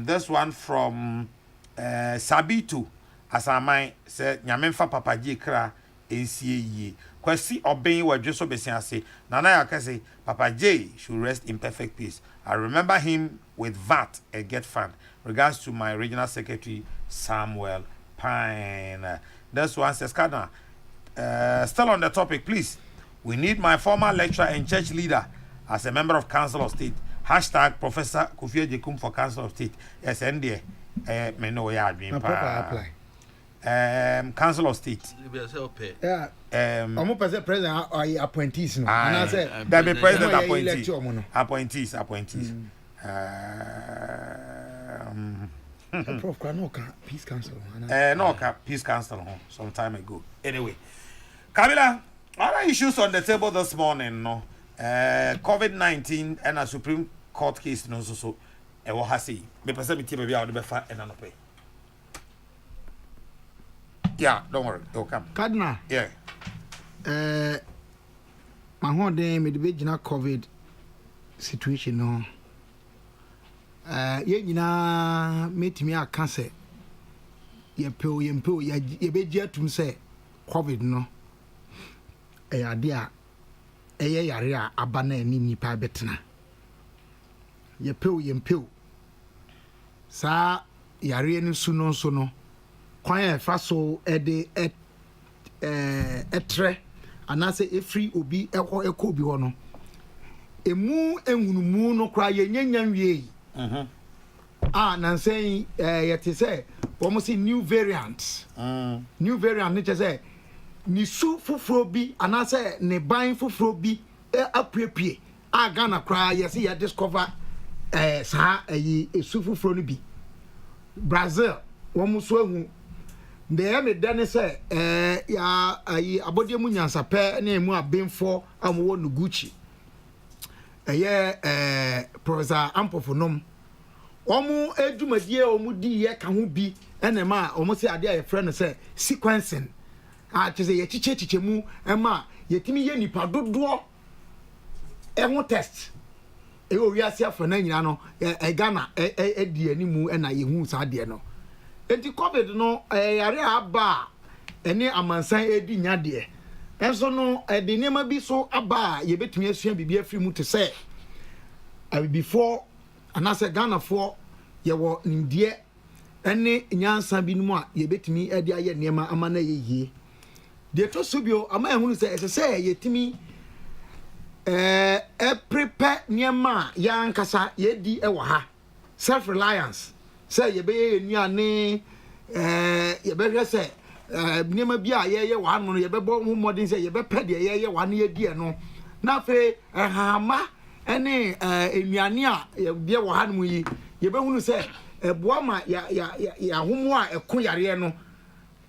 This one from Sabitu. As I might say, Nyamenfa Papa J. Kra, ACAE. Kwesi obeying what Joseph Bessian say. Nana Yakase, Papa J should rest in perfect peace. I remember him with VAT and Get Fund. Regards to my regional secretary, Samuel Pine. That's one says, Kadna. Still on the topic, please. We need my former lecturer and church leader as a member of Council of State. Hashtag Professor Kofi Jekum for Council of State. Yes, NDA. Me know ya apply. Council of State. Yeah. Almost president appointees no. And I say there be president appointees. Prof Kwanoka Peace Council. Peace Council some time ago. Anyway, Kabila, other issues on the table this morning, no. COVID-19 and a Supreme Court case no so e wo ha sei me pese me tie be bia wo be fa e na no pe. Yeah, don't worry, it'll come. Cardinal. Yeah. My whole day me the gina COVID situation no. Ye nyina metimi aka se ye be gye atum se COVID no. Ade a eye yare a aba na ani nipa betena. Ye pew sa yare ni su no kwan e fa so ede etre anase efri obi ekọ obi ho no emu enhunumu no kra ye nyanyan wie na say yet say almost new variant new variant ni say ni su fufuro bi anase ne ban fufuro bi apuepue Ghana kra ye say ya discover sa su fufuro no bi Brazil womu so ehu de me dane say ya abodie mu nyansa pe na emu abenfo amwo no Gucci Professor Ampofonom omu edumadie omu di ye ka ho bi enema omu se ade a friend say sequencing chese ye chiche mu ema yetimi ye nipa dodo ho test o wiase afana nyina no Ghana di animu na ye hu sa de no enti COVID no yare aba ene amansan edi nyade enso no de nema bi so aba ye betumi asua bibia free mu te say before anase Ghana for ye wo nimdie ene nyansa bi mu a ye betumi ade aye nema amana ye yie de to subio ama ehunu say yetimi prepare nema ya nkasa ye di e wo ha self reliance say ye be nuane ye be hwe say nema bi a ye wa no ye be bo hu modern say ye be pɛ de ye wa no ye di e no na fe hama ene enuane a ye de wo ha no yi ye be hunu say eboa ma ya homo a ɛko yare no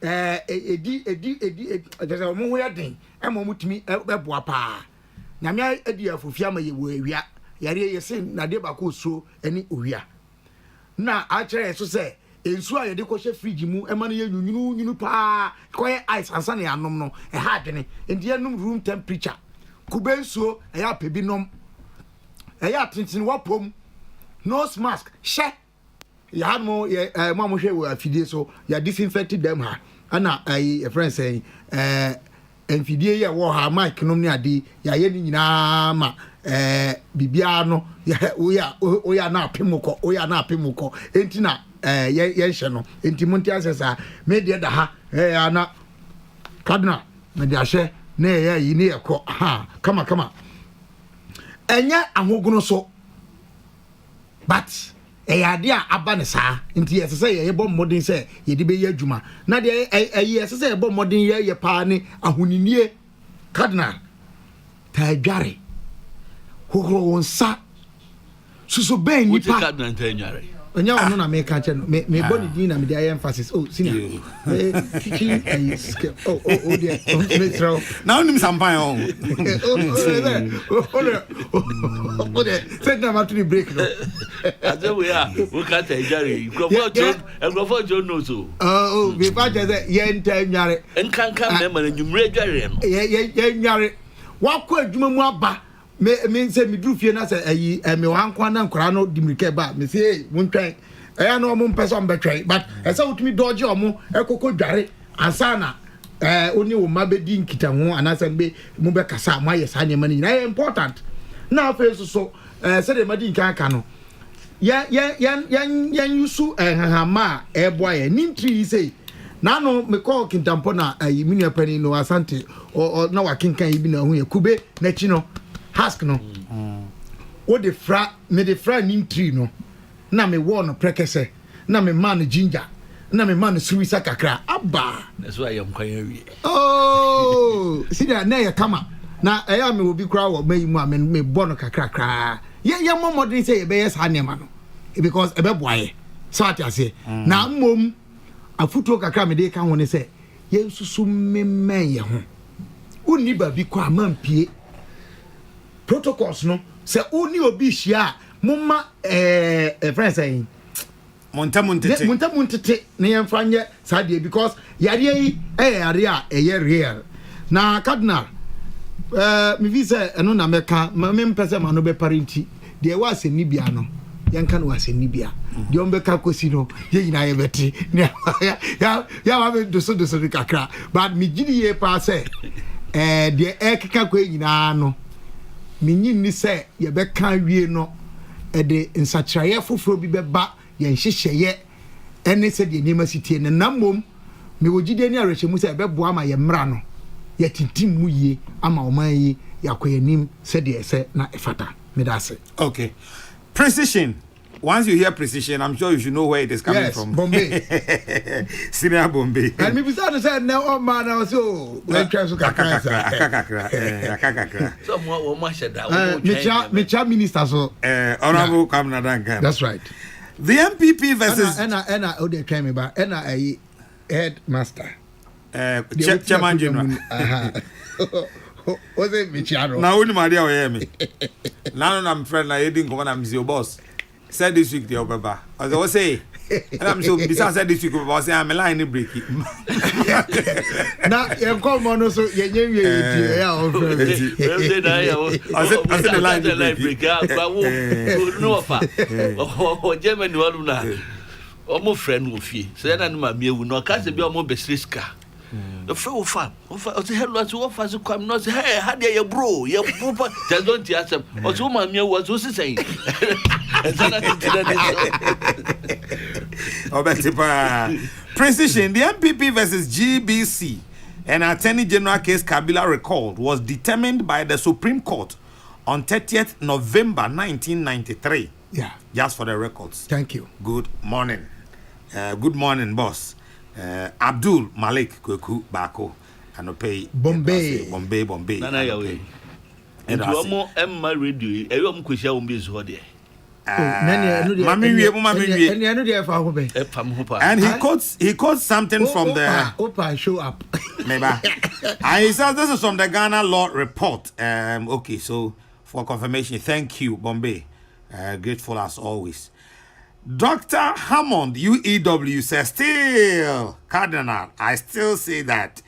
edi just omo ho ya den e mo mutumi eboa pa nyame edi afofia ma ye wo awia yare ye se na de ba ko so eni owia na a kire so se ensu a ye de ko hye fridge mu e ma no ye nyunu pa ko ye ice ansa na anom no e ha adwene enti enum room temperature kubensuo e ya pebi nom e ya tintin wapom nose mask hye ya mo ye ma mo hwe wo afidie so ya disinfected them ha ana a friend say enfidie ye wo ha mic no ni ade ya ye ni nyina ma bibia no oya na apemukọ enti na ye hye no enti monti asesa me de da ha ana kadna me de ahye na ye yi ne ekọ ha kama enya ahogono so but ade a aba ne saa enti yesese ye bɔ modern sɛ ye de be ye adwuma na de yesese ye bɔ modern ye pa ne ahoninie kadna ta adware hohoro wonsa susu ben nipa wuti kadna ta adware onya ono na me ka che no me body din na me dey emphasis senior kiki dear me throw now nim sampan on set na maturi break no ade we a we ka ta adware grofo jo no so we ba je say ye nta adware enkankan me ma na nwumre adware no ye nware wa kɔ adwuma mu aba me say me duru fie na say me wan kwa na nkora no dimirike ba me say wontwan na omo mpesa mbetwan but esa wutumi doje omo ekoko dware ansa na only wo mabedi nkita ho anasa be mo be kasa mo aye sa nyama ni na important na face so say the madi nka aka no yan yusu hahama eboa ye nintri say na no me call kintampo na minua pani no asante o na wakinkan ibi na hu ye kube na chi no husk no wo de fra nintri no na me wo no prekese na me man ginger na me man suwisa kakra aba that's why I'm quite we oh see that na ya kama na eya me obi kra wo me mu me bono kakra kra ya momodin say e be yes hanema no because e be boaye so atiase na mmom afuto kakra me de ka ho ne say ye susu memmen ye ho uni ba bi kwa mampie protocols no say uni obi hia momma friend say munta na yemfa nye sadie because yare yi yare a real na cardinal me visa eno na meka me mpese ma no be parenti de wa aseni bia no yanka no aseni bia de on be ka kosi no ye nyina ye beti ya wa be doso kakra but me gidi ye pa se de keka ko nyina no me nyinni se ye be kan wie no de nsatraye foforo bi be ba ye nhyehyeye ene se de nyema sitie ne namom me wogide ni arehemu se be boa ma ye mra no ye tintim mu ye ama oman yi yakoyanim se de ese na efata me da se. Okay, precision. Once you hear precision, I'm sure you should know where it is coming from. Bombay. Senior Bombay. And me beside say now oh man I so we try so kakra. So mo share that me cha minister so honorable Kamna Dankan. That's right. The MPP versus and oh they try me back and I headmaster chairman general. Was it Micharo? Now only Maria will hear me. Now I'm friend like heading come and your boss. Said this week the Obaba. As I was say, and I'm so besides said this week I say I'm a line break. Now you come on also you yeah I said the line break. No offer. German one na. Omo friend wo fie. Say na ma me ewu no ka se bi omo besriska. The friend offer o say hello to offer so come no say hey how dey your bro just don't ask them o so ma me ewu so say Precision. The MPP versus GBC, an Attorney General case Kabila recalled, was determined by the Supreme Court on 30th November 1993. Yeah. Just for the records. Thank you. Good morning. Good morning, boss. Abdul Malik Kweku Bako. Anope. Bombay. Nana yawe. And you more Emma radio. Everyone kwesha umbe zo there. And he quotes something from the Opa show up. Maybe. And he says this is from the Ghana Law Report. Okay, so for confirmation, thank you, Bombay. Grateful as always. Dr. Hammond UEW says still Cardinal. I still say that.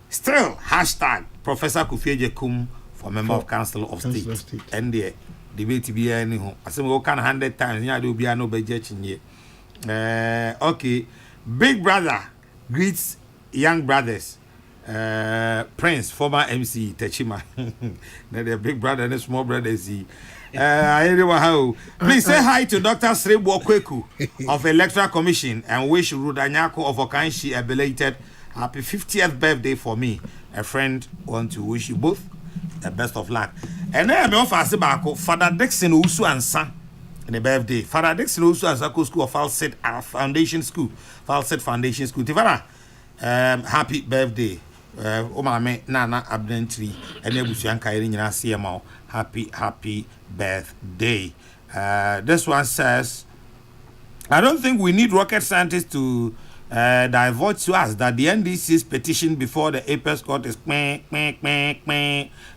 Still hashtag Professor Kufieje Kum for member of Council of State. And the debate be anyhow. I say we can 100 times. Yeah, there will be no budget in here. Okay, Big Brother greets young brothers. Prince, former MC Techima. The Big Brother and the small brother is he. Please say hi to Dr. Srebo Kweku of Electoral Commission and wish Rudanyako of Okanshi a belated happy 50th birthday for me. A friend want to wish you both the best of luck. And then I offer Sebako, Father Dixon Usu and son in the birthday. Father Dixon Usu and Sako School of Falset Foundation School. Falset Foundation School. Tivara, happy birthday. Omame Nana Abdentry and Ebusianka Irina CMO. Happy birthday. This one says, I don't think we need rocket scientists to divulge to us that the NDC's petition before the Apex Court is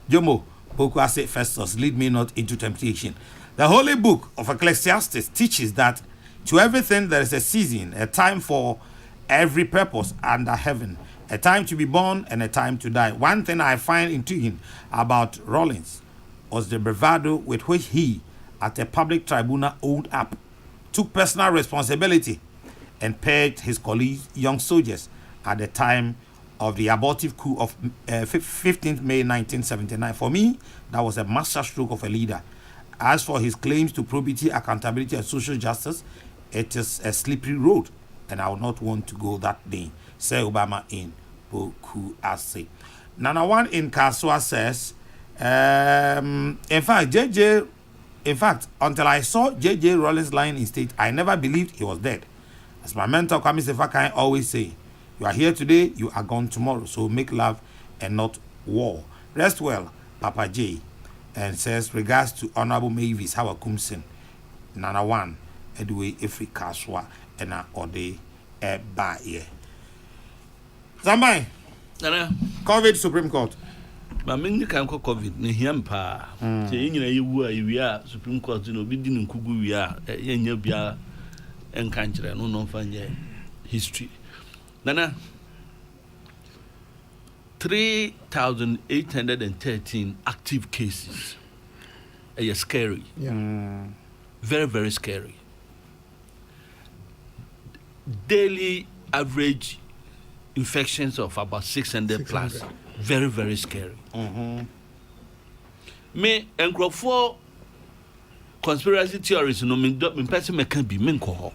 Jomo, Pokwase Festus, lead me not into temptation. The Holy Book of Ecclesiastes teaches that to everything there is a season, a time for every purpose under heaven, a time to be born and a time to die. One thing I find intriguing about Rawlings was the bravado with which he, at a public tribunal, owned up, took personal responsibility, and purged his colleagues, young soldiers, at the time of the abortive coup of 15th May 1979. For me, that was a masterstroke of a leader. As for his claims to probity, accountability, and social justice, it is a slippery road, and I would not want to go that day, said Obama in Boku Ase. Nana one in Kaswa says, in fact, until I saw J.J. Rollins lying in state, I never believed he was dead. As my mentor, Kwame Sefa, always say, you are here today, you are gone tomorrow. So make love and not war. Rest well, Papa J. And says, regards to Honorable Mavis Howard Kumsin, Nana one, Edway Ifri Kaswa, and Ode Baye. Zambai, COVID Supreme Court. But many can call COVID, Nihampa. Saying you are Supreme Court, you know, we didn't Kugu, we are, Yabia, and country, no fun history. Nana 3,813 active cases. Scary. Yeah. Very, very scary. Daily average infections of about 600 plus. Very, very scary. Me and for conspiracy theories, no, me person me can be me ko.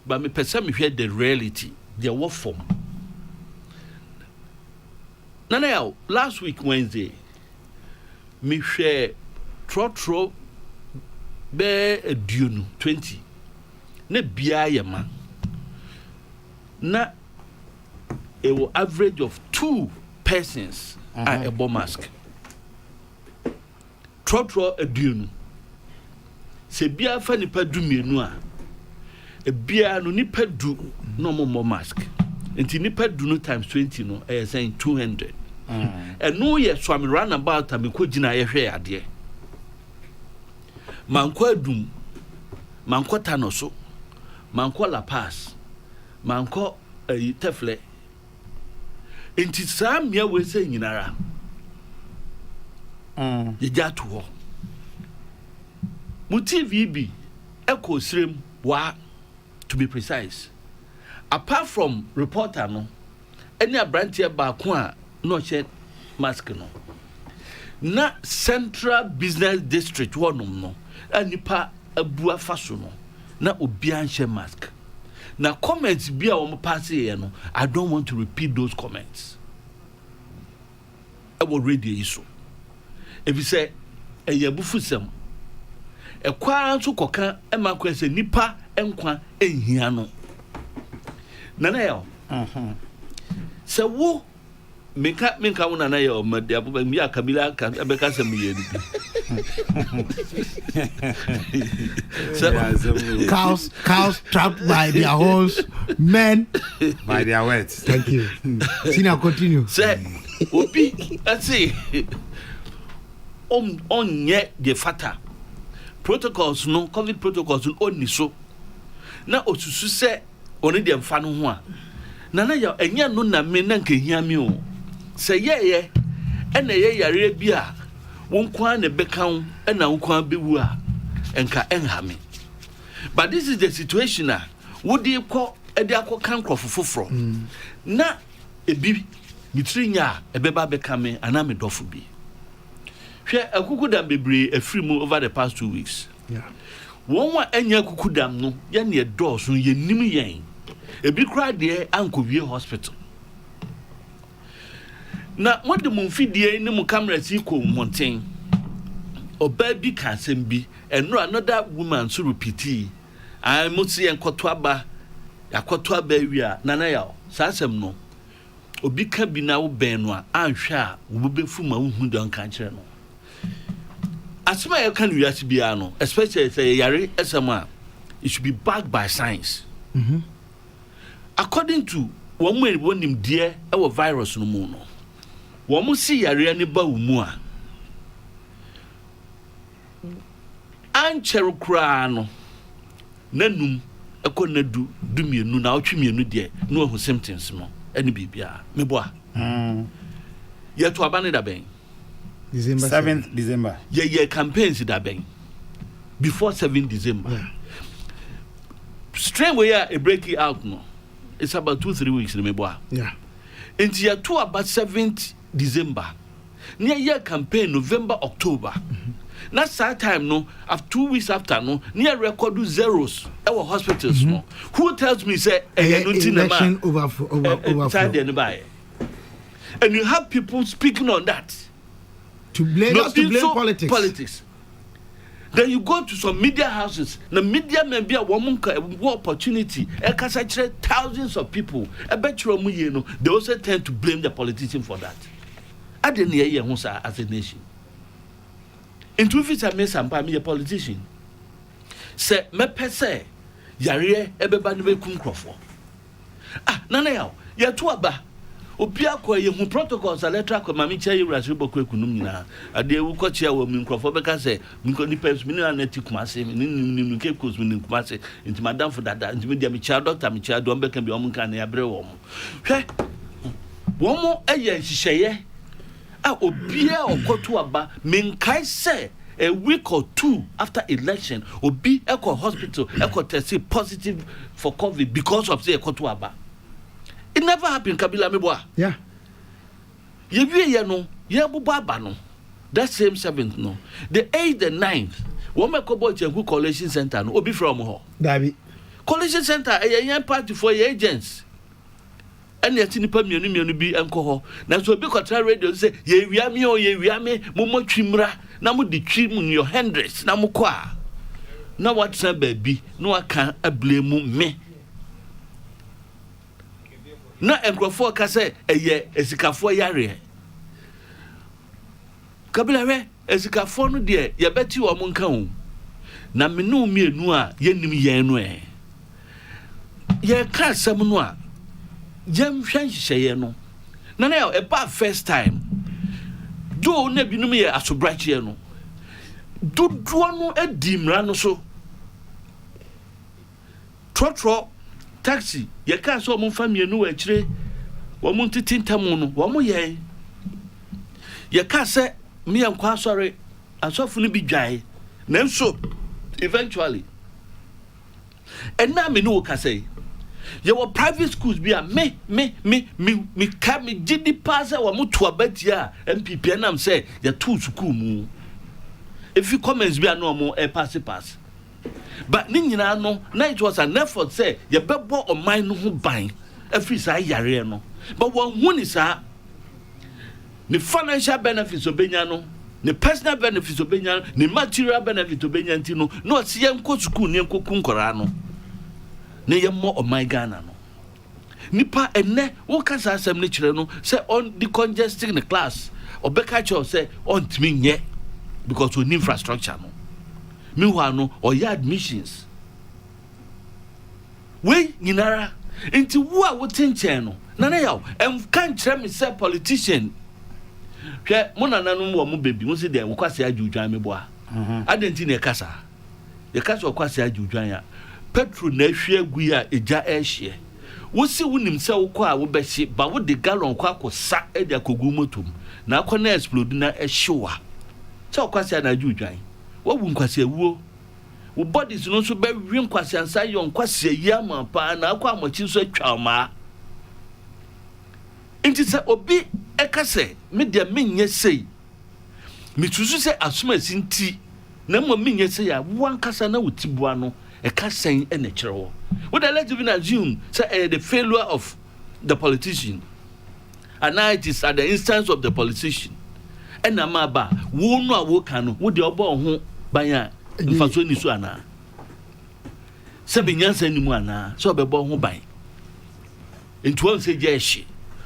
But me person me hear the reality. Their work form. Now, last week Wednesday, me share trotro be a dune 20. Ne biya ma. Na it will average of 2 persons at a bomb mask. Trotro a dune. Se biya fa nipa du mienu a. E biya no nipa du no more mask. Nti nipa du no times 20 no saying 200. And no ye so am run about am ko gina ye hwe ade. Manko adum, manko tanoso, manko la pass, manko tefle. Nti sam ye we say nyinara. Ye jatu ho. Mu TV bi eko srem wa, to be precise. Apart from reporter no, any abrantie baako a no share mask no. Na Central Business District wonum no, anipa abua faso no, na obi anhye mask. Na comments bi a wo pass here no, I don't want to repeat those comments. I will read the issue. If you say eyabufusem, ekwa nso koka emakwa se nipa enkwa ehia no. Nana yo. Se wo minka wona na yo made abuba mi akabila ka abeka se miyeni. Cows trapped by their holes, men by their words. Thank you. See now continue. Say obi see onye de fata protocols no COVID protocols no oni so na osusu se oni de mfa no ho a na ya enya no na me na nka hia me o se ye ena ye yare bi a wonkwa na bekan ena wonkwa bewu a enka enha me. But this is the situation a wodi kɔ ede akɔka nkrɔfofoforo na ebi mitrinya ebeba beka me ana me dɔfo bi hwɛ akukudam bebre afiri mu over the past 2 weeks. Yeah. Won wa anya akukudam no ye ne dɔɔso ye nim yen ebi kra de ankowie hospital na wode mu mfidie ne mu camera si ko monten oba bi ka asɛm bi eno another woman so repeat I must see enkoto aba wi a nana ya sa asɛm no obi ka bi na wo ben no a anhwɛ a wo befu ma wo hu don kan kyerɛ no asɛm a yɛka no wiase bia no especially say yare asɛm a it should be backed by science. According to wonim die e wo virus no mu no wo mo si yare ne ba wo mu a ankyere kura no nanum ekonadu dumienu na otwemienu de no ahu symptoms no ene bibia meboa ye to abane da ben December 7th December ye campaigns da ben before 7 December. Yeah. Strain we are a break it out no. It's about 2-3 weeks meboa. Yeah. Into year 2 about 7th December. Near year campaign November, October. Now that time no, after 2 weeks after no, near record zeros our hospitals no. Who tells me say election over and you have people speaking on that to blame us, to blame politics. Then you go to some media houses. The media may be a woman opportunity. Thousands of people. I bet you they also tend to blame the politician for that. I didn't hear you as a nation. In two feet, I made some a politician. Say, me per se, yare everybody will come for. Ah, Nana, you're too aba. Opia kwa ye hu protocols a letter kwa mami cha yura ribo kwa kunum nyina ade wu kwa chia wo minkrofo beka se minko ni peps mini na neti kuma se ni ke kos mini kuma se nti madam for dada nti media mi cha doctor mi cha do mbeka bi omka na yabre wo mo hwe wo mo eye nhihye a obia okoto aba minkai se a week or 2 after election obi eko hospital eko test positive for COVID because of say okoto aba. It never happened, Kabila Meboa. Yeah. You know, you no. That same 7th, no. The 8th and 9th, one make a boy to collection center, no, be from her. David. Collection center, a young party for your agents. And yet, in the Pamuni be alcohol. Now, so because radio say, ye we are me or ye we are me, Momo Chimra, Namu the trim in your hundreds, Namukwa. Now, what's a baby? No, I can't blame me. Na enkrofo ka se eye esikafo yare Kabila we esikafo no de ye beti wo mo nka ho na menu mienu a yenim yen no ye ka sam no a yem hwan hihye no na na e ba first time do na binum ye asobrache no dodo no edimra no so trotro taxi ye ka so mo famie no akire wo mo titintam no wo mo ye ka se me yankwa sorry asofu no bi dwae na nso eventually and na me no ka say ye were private schools bi a me ka me gidi pass wo mo to abatia MPP na am say ye to school mu if you comments bi no mo pass but ninyina no na it was an effort say ye bebo o man no ho ban afi sa yare no but one hu ni sa the financial benefits obenya no the personal benefits obenya the material benefits obenya ntino no se ye nko school ne nko kunkora no ne ye mo o man Ghana no nipa enne wo kasa asem ne kire no say on the congesting the class obeka cho say on timi nye because we need infrastructure no meanwhile no or your admissions we nyinara nti wo a wo tenchen no na yaw em kan kire me say politician hwe mo nananu wo mo bebi mo se de wo kwase adwudwan me boa adenti na kasa ye kasa wo kwase adwudwan ya petrol na hwe agu ya eja ehye wo si wonim se wo kwa wo behye ba wo de gallon kwa kosa e de akogu motom na akọ na explode na ehyewa se wo kwase na adwudwan wo wu nkwase awuo wo bodies no so be wi nkwase ansa yo nkwase yama pa na akọ amochi so atwa ma nti se obi ekase me de menye sei mitusu se asoma sinti na mo menye sei ya wan kasa na wotibua no ekasen ene kirewo would I let even assume say the failure of the politician and now it is at the instance of the politician and amaba wo no a wo kan no wo de obo ho banya mfaso ni so ana se benyansa ni mu ana so obebo ho ban nti won se je ehye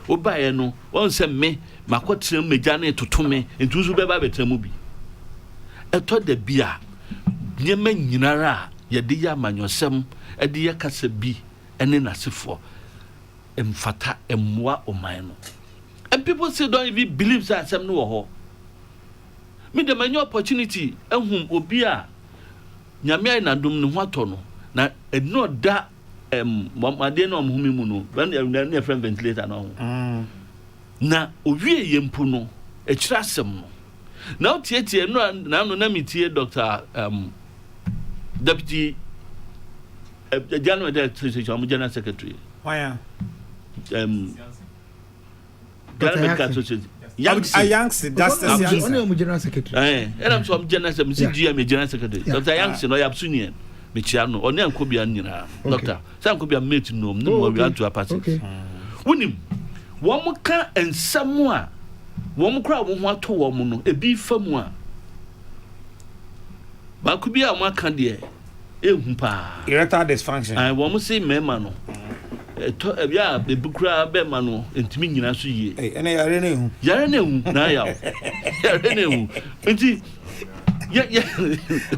obaye no won se me makotre meja na etotome nti usu beba betremu bi eto da bia nyema nyinara ye de ya manyosem e de ya kasa bi ene nasefo emfata emwa oman no and people say don't even believe that some no ho me the many opportunity ehum obi a nyame ai na dum ne ho ato no na eno da mamade no amhumi mu no na friend ventilator no na owie yempu no ekira asem no na otiatie no na metie Dr. Deputy General Secretary why Ghana Medical Association. Yanks, that's the general secretary. And I'm some general secretary, general secretary. Dr. Yanks, no, Yapsunian, Michiano, or Nan could be a doctor. Some could be a mate, no more to a passage. Winning. One more car and someone. One crowd won't want to woman, a beef from one. But could be a one candy. Erectile dysfunction. I won't say memano. Yeah, the book crab memano, and to me, and I Yarenu, now.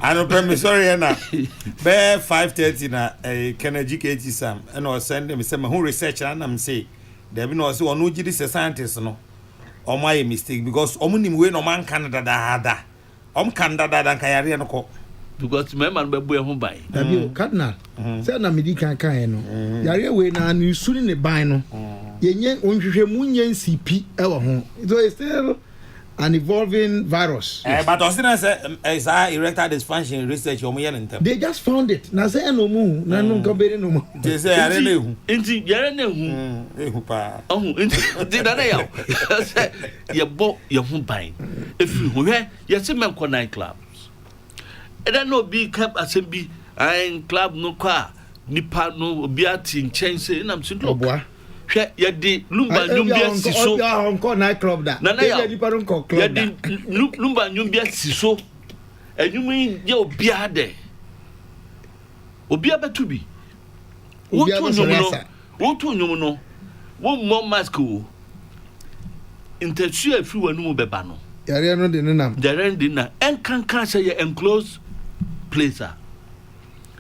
I don't remember, sorry, Anna. Bear 5:30 na a can educate some, and or send them some who research and I'm say, there be no so no this scientist no. Or my mistake because omunim we no man Canada da. Canada dan kayare no ko. Because my man be boy home buy. Dabi cardinal. Say na medi kan no. Yare we na ni suri ne ban no. Yenye onhwehwe mu nya CP e wo ho. So it's still an evolving virus. But osina say erectile dysfunction research o mo ye ntem. They just found it. Na say no mu, na no go bere no mu. They say yare na ehu. Enti yare na ehu. Ehu pa. Enti na ya. Say ye bo ye ho ban. Efi ho hwe ye se men ko night clubs. E da no be kept assembly I club no kwa nipa no obi ati nchen say na msin club. Hwe ye di lumba nyumbia siso. Ya onko night club da. Na ya di paron ko club da. Ye di lumba nyumbia siso. Enyumi ye obi ade. Obi abetu bi. Wo to nyum no. Wo mo mask wo. Intersu afi wanu mo beba no. Yare no de nam. Yare de na enkankan say ye enclosed place a.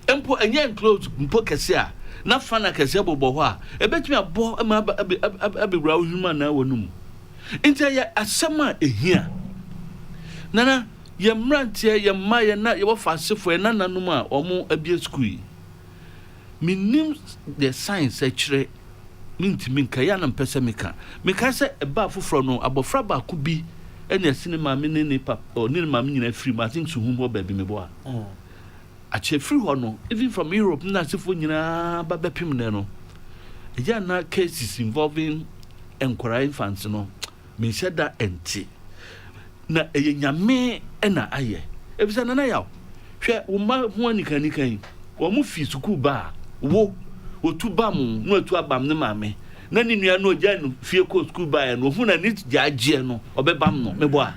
Empo enye enclosed mpo kese a. Na fana kese bobo ho a. Ebetumi abo abewura human na wonum. Ntia ye asema ehia. Nana ye mrantie ye maye na ye wo fasefo ye nananum a omo abie school. Minim the science akire mintimi nka ya na mpese meka se eba foforo no abofra ba ku bi ene cinema me ne pap o ne ma me nyina free ma think so humbo ba bi me bo a a che free ho no even from Europe na sefo nyina ba bepim ne no ya na cases involving enquire infants no me said that enti na nyame na aye ebisa na ya hwe wo ma ho anikan wo mu fi suku ba wo otu bam no otu abam ne maame na ni nua no gya no fie ko school ba no hu na ni gya agye no obebam no mebo a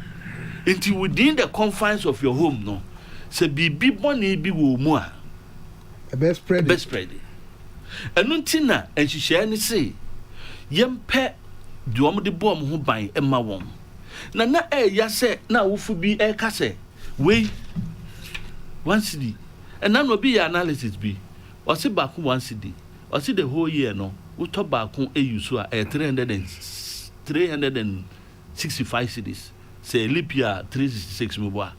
nti within the confines of your home no se bibi boni bi wo mu a best spread enu ntina enhihye ni se yempe de om de bom ho ban ema won na ya se na wofu bi e ka se we one city and na no bi ya analysis bi o se back one city o se the whole year no we talk back on use 365 cities say leap year 366 mobile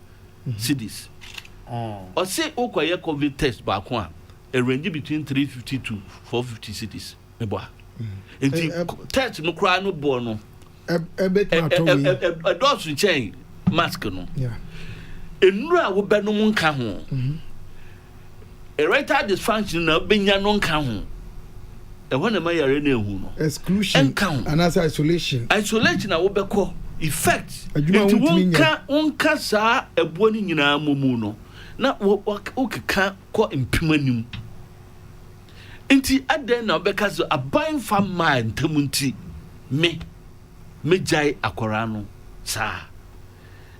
cities o se okoye covid test back one a range between 350 to 450 cities mobile enti test no kra no bo no a dose chain mask no yeah enura wo be no nka ho erectile dysfunction na benya no nka ho e wona ma yare na ehu no exclusion and as isolation na wo be ko effect enti wonka sa ebuo ni nyina momu no na wo keka ko impimanim enti aden na obeka so aban fa ma ntamunti me jai akora no sa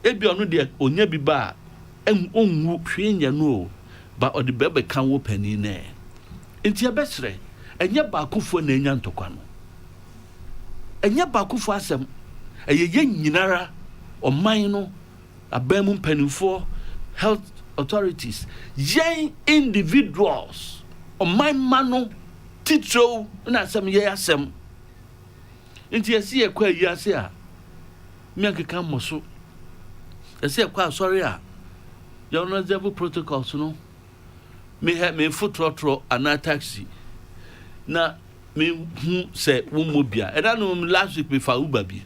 ebi onu de onya bi ba onwu hwenya no ba odi bebe kan wo pani ne enti abesre enya ba akufo na enya ntokwa no enya ba akufo asem eyeye nyinara oman no abamu mpanimfo health authorities yen individuals oman mano titro na asem ye asem enti esi ekwa yi ase a me akeka moso esi ekwa sorry a you know the protocols no me footro ana taxi na me hu se wo mobia e da no last week me fa uber bi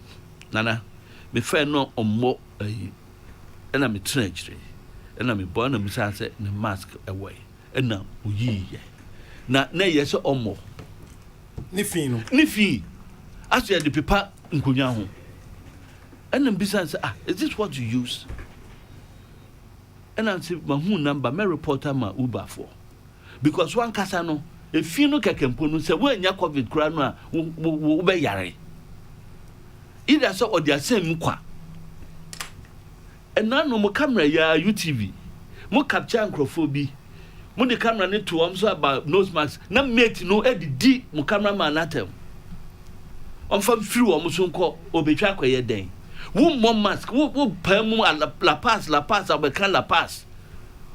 nana me fa no ommo ayi e na me trenchre e na me bo na me sa se ne mask away e na oyiye na ye se ommo ni fi aso ya de pepa nkonya ho and then besides is this what you use and I say mahu number me reporter ma Uber for because one kasa no if you no kekempo no say when nya covid kura no a wo be yare either so or the same kwa and now no mo camera ya UTV mo capture microphone mo the camera need to so about nose mask na mate no edidi mo cameraman atem on fam free wo mo so nko obetwa kwaye den wo mo mask wo pay mu la pass abekan la pass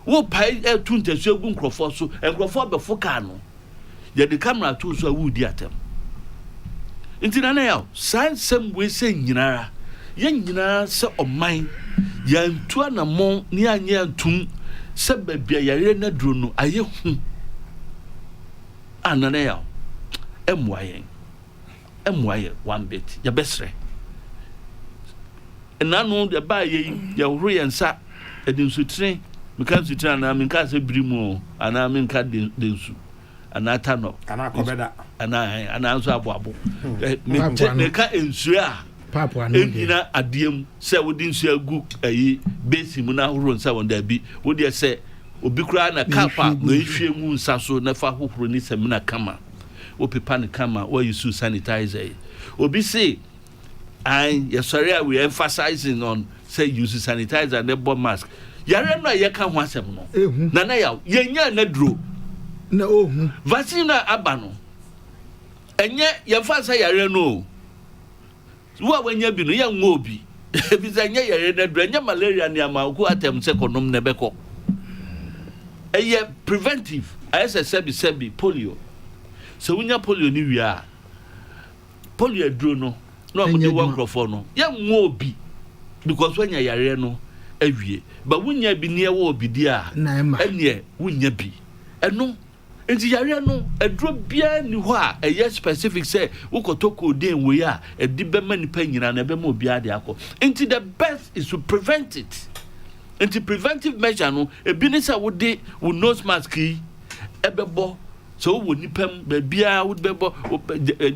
wo pay tuntesu egu nkrofo so nkrofo be foka no ye the camera to so wudi atem intina na ya sansem we se nyinara ye nyinara se oman ya ntua na mon ni anye antum se babia yare na duro no aye hu anana ya emwaye one bit ya besre enanu de ba ye ya huru yensa edin sutren mika sutren na minka se brimu ana minka densu ana tano ana kobeda ana so aboabo meka ensu a papa anu ina adiem se wodi nsu agu ayi besi mu na huru nsa wonda bi wodi se obi kura na kapa no ehwe mu nsa so na fa hohoro ni semina kama opepa ne kama or you use sanitizer obi say yes sorry we emphasizing on say use sanitizer and bomb mask yare no ye ka ho asem no na ya yenya na duro na ohu vaccine aba no enye ye fa say yare no wo wanya bi no ye ngo obi bi say nye yare na duro enye malaria ni ama ku atem se konom na beko eye preventive ISSB polio so when you polio ni wia polio duro no we one microphone no ye nwo obi because when you yare no awie but wunya bi ne wo obi dia ene wunya bi eno enti yare no aduro bia ni ho a eye specific say wo kotoko den we a edi be manipa nyina na be ma obi ade akọ enti the best is to prevent it enti preventive measure no ebi ni say wo de wo nose mask yi ebebo so wo nipam ba bia wo bebo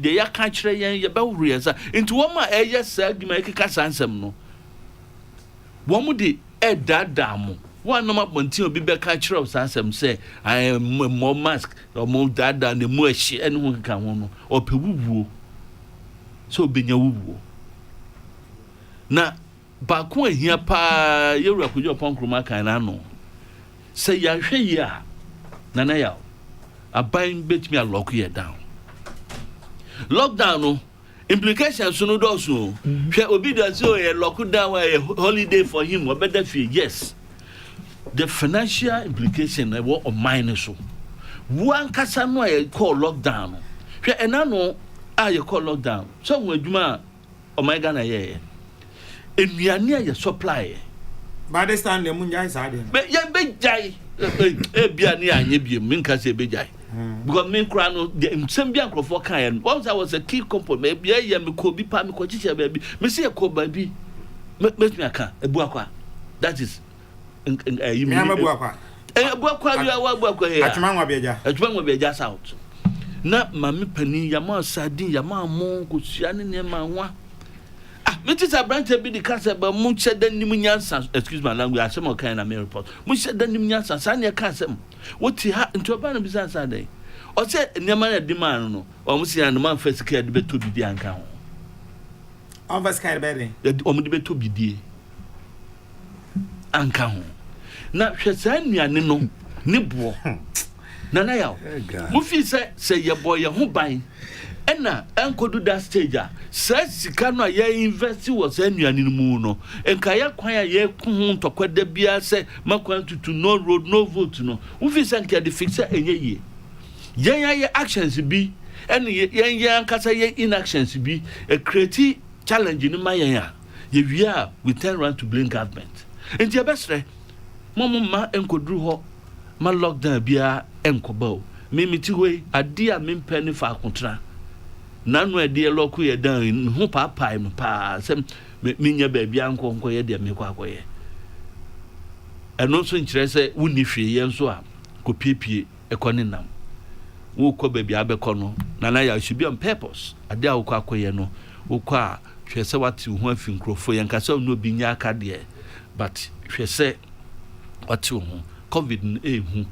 de ya ka kire yen ye ba wuru yesa into wo ma eye sa adwuma ekeka sansem no wo mu de edada mo wo no ma bonti obi be ka kire sansem say I am more mask or more dada ne mu ahye ene ho keka ho no opewuwuo so benya wuwuo na ba ko ahia pa yewura kojo ponkroma kan na no say ya hwe yi a nana ya aban betimi a lock you down lockdown no implications no do so hwe obi do say o lock down a holiday for him or better fee yes the financial implication e wo on mine so one kasa no e call lockdown hwe enano a ye call lockdown so wo adwuma o my Ghana ye enuane a ye supply by this time the munja is hard be jai bia ni anye bia minka se be jai because men kra no nsem bia nkrofo kan once I was a key component bia ye me ko bi pa me ko chiche ba bi me se ko ba bi me aka ebu akwa that is you me abu akwa bia wa ebu akwa here atuma nwa beja south na mami pani ya ma sadin ya ma mo ko sia ne ma nwa Mrs. Branch be the cancer, but Muncha then Nimunyansa, excuse my language, I some kind of report. Muncha then Nimunyansa, Sanya Casem. What he had into a banner business Sunday. Or said, Namana demand, or Musia and the man first cared be to be the account. Almost kind of bedding. Omnibe to be the account. Now, Shazania Nino, Nibbo. Nanaya, Mufi say your boy, your home buying. Ena enko do that stage say sika no ye invest was anuane mu no enka ya kwan ye ku hu ntokwa bia say makwan tutu no road no vote no wo fi say nka de fix enye ye ye actions bi ene ye ankasa ye inactions bi a create challenge ni mayen a ye wia we turn around to blame government enti e besre ma enko duru ho ma lockdown bia enko ba o me miti hoi ade a me mpa ni fa akontra nanu e de loku ye dan hu papa im pa sem minya ba bia nkonko ye de me kwa akoye eno so nkire se wuni hwe ye nso a ko piepie ekone nam wo ko ba bia be kono na ya should be on purpose ade a wo kwa akoye no wo kwa hwɛ sɛ wate ho afi nkrofo yɛn ka sɛ no bi nya aka de but hwɛ sɛ wate ho covid no ehu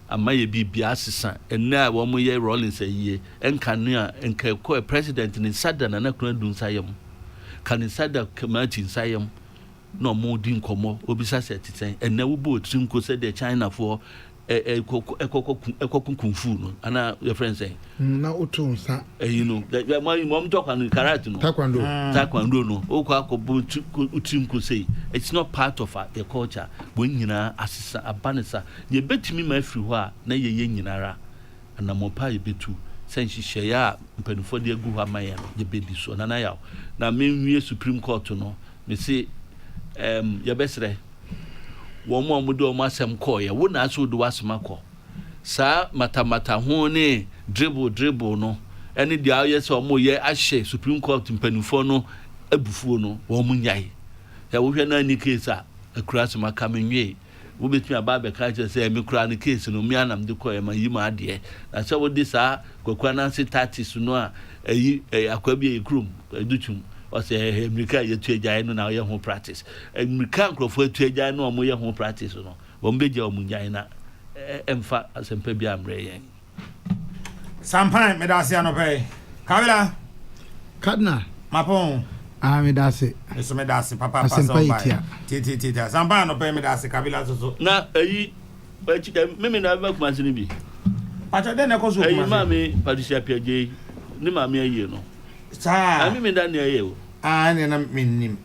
ama ye bibia asesa enna wo mo ye rollins ayi enka no a enka ko president ni sada na kuna dun sayam kan sada kamati sayam no mo di nkomo obisa se teten enna wo bo trim ko se de China for kung fu no ana your friend say na otunsa you know mom talk on karate no taekwondo no o kwa ko trim ko say it's not part of the culture when nyina asesa abanisa ye betimi ma afiri ho a na ye nyinara ana mo pa ye betu sense hye ya mpanifo de agu ho amaya ye bedi so na yaw na menwie Supreme Court no me say ye besre wo mo do mo asem call ye wo na so do wasema call sa mata ho ne dribble no ene dia ye so mo ye ahye Supreme Court mpanifo no abufuo no wo mo nyai ya wo hwe na ni case a akura sema kamenwe wo betumi aba be ka che say me kura ni case no mi anam de call ye ma yi ma ade na se wo de sa kwakwa na se 30 no a ayi akwa bi e krum edutum o say America ye tuagya no na ye ho practice America nkrofo tuagya no mo ye ho practice no wo mbeje o munyan na emfa asempa bi amre yen Sampan me da se anope Kabila Kadna Mapon me da se eso me da se papa pasa ti Sampan anope me da se Kabila so na ayi me na ba kuma sini bi acha de na ko so kuma ayi ma me Patricia Piaje ni ma me ayi no sa ami me da ne ayi o ne na minnim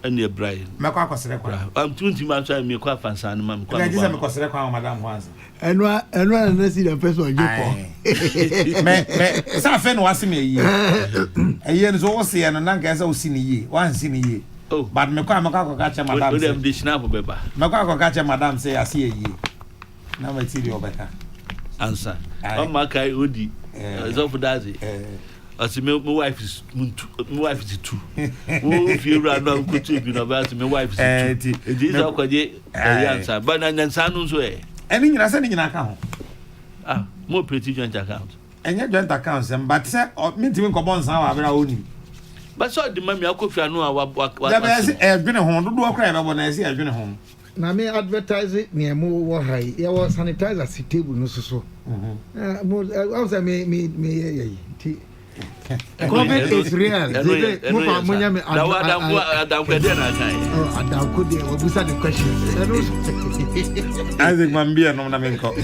ene Brian me kwa kwasere kwa am tunti ma so me kwa fansa ne ma me kwa me je me kwasere kwa madam Hansa eno na si the person ojepo me sa fe no wase me yi eyi no so wo se no na nka sa wo si ni yi wan si ni yi but me kwa ka che madam o dem de snap beba me kwa ka che madam say ase yi na ma ti ri obeka answer o ma kai odi so for that as my wife is two wo fi ra na ko tu bi na ba my wife is two e dis akwaje answer but na nyansa no so eni nyina se ni nyina ka ho mo pretty joint account enye joint account sem but say me ntimi ko bon san wa bra oni but so the mami akofia no a wa da be dwene ho do okra e be bo na se dwene ho na me advertise me mo wo hai ye wo sanitizer si table no so mo I say me ye ti COVID is real. What's the question? I think Mambia no namenko.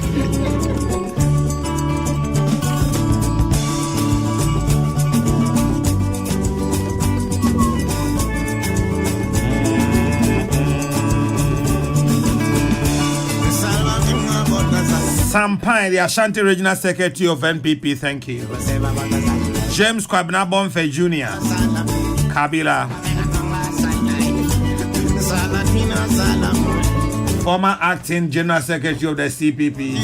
Sampai, the Ashanti Regional Secretary of NPP, thank you. James Kwabena Bonfe Jr. Kabila. Former Acting General Secretary of the CPP.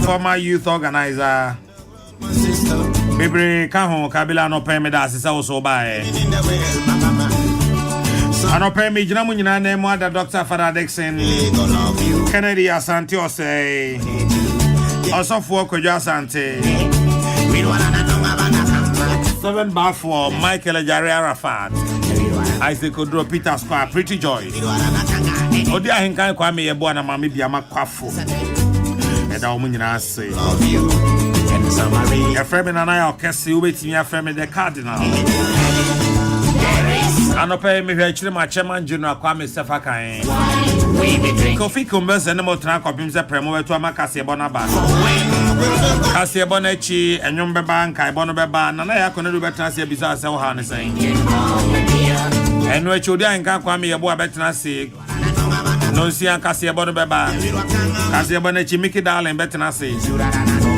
Former Youth Organizer. Bibre Kaho Kabila no pay me da sisa so bae. Ano pay me jina munyina name ada Dr. Father Dixon. Kennedy Asante Osei. Also for Kojo Asante. 7 bar for Michael Ajari Arafat. Isaac Odro Peter Square Pretty Joy. Odi ahinkan kwa me yebo na mama bia makwafo. Eda omu nyina ase. Efremi na na ya okese ubetimi afremi the cardinal. Anope me hwe chire ma chairman general kwa me sefa kan. Kofi Kumbes and mo tran kopim se premo wetu amakase ebo na ba. Kase ebo na chi enwom beba nkai ebo no beba na ya kono do betra se bisa se wo ha ne sen. Enu echi odi anka kwa me yebo abetna se. No si anka se ebo no beba. Kase ebo na chi Mickey Darling betna se.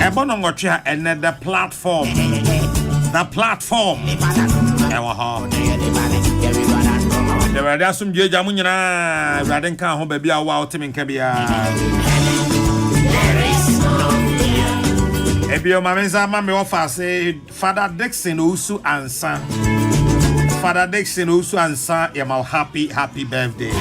Ebo no ngotwe ha another platform. The platform. Ewa ha. The Radiasum Jeja Munina, Radenka Home Babia, wow, Timin Kabia. Ebio Mamesa, Mammy offer say, Father Dixon Usu and son. Father Dixon Usu and son, Yamal happy birthday.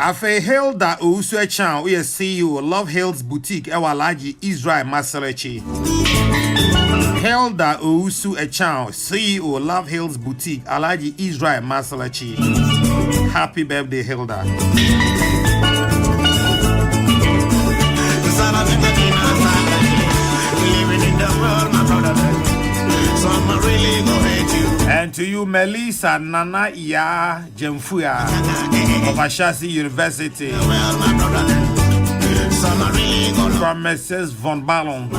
Afe Hilda Ousu Echan, we CEO Love Hills Boutique, Ewa Laji Israel Masalechi. Hilda Ousu Echan, CEO Love Hills Boutique, Alaji Israel Masalechi. Happy birthday, Hilda. And to you, Melissa Nana Ya Jemfuya of Ashasi University. From Mrs. Von Ballon.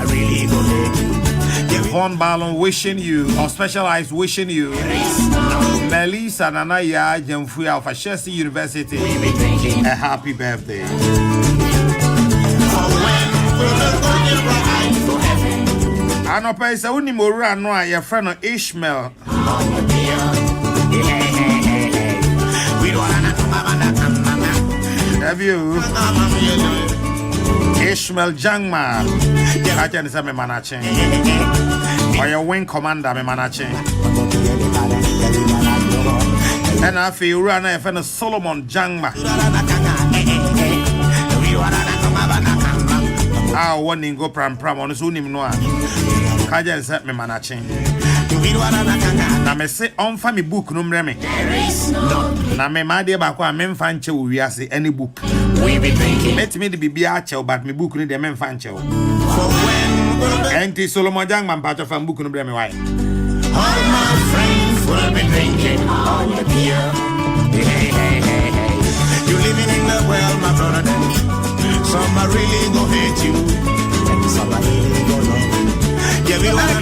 Von Ballon wishing you, or Specialized wishing you, Melissa Nana Ya Jemfuya of Ashasi University, a happy birthday. Anope say uni mora no a your friend Ishmael. Have you? Ishmael Jangma. I can say me manache. Or your wing commander me manache. And I feel run a friend Solomon Jangma. Ah, warning go pram on his unim noa. Kaja set me manache. Na me say on family book no mreme. Na me ma de ba kwa me mfa nche wo wiase any book. We be thinking. Let me the bibia che but me book ni de me mfa nche wo. Enti Solomon Jang man patch of book no mreme why. All my friends will be drinking on the beer. Hey, hey, hey, hey. You living in the world, my brother. Some are really gonna hate you, and some are really gonna love you. Yeah, we wanna.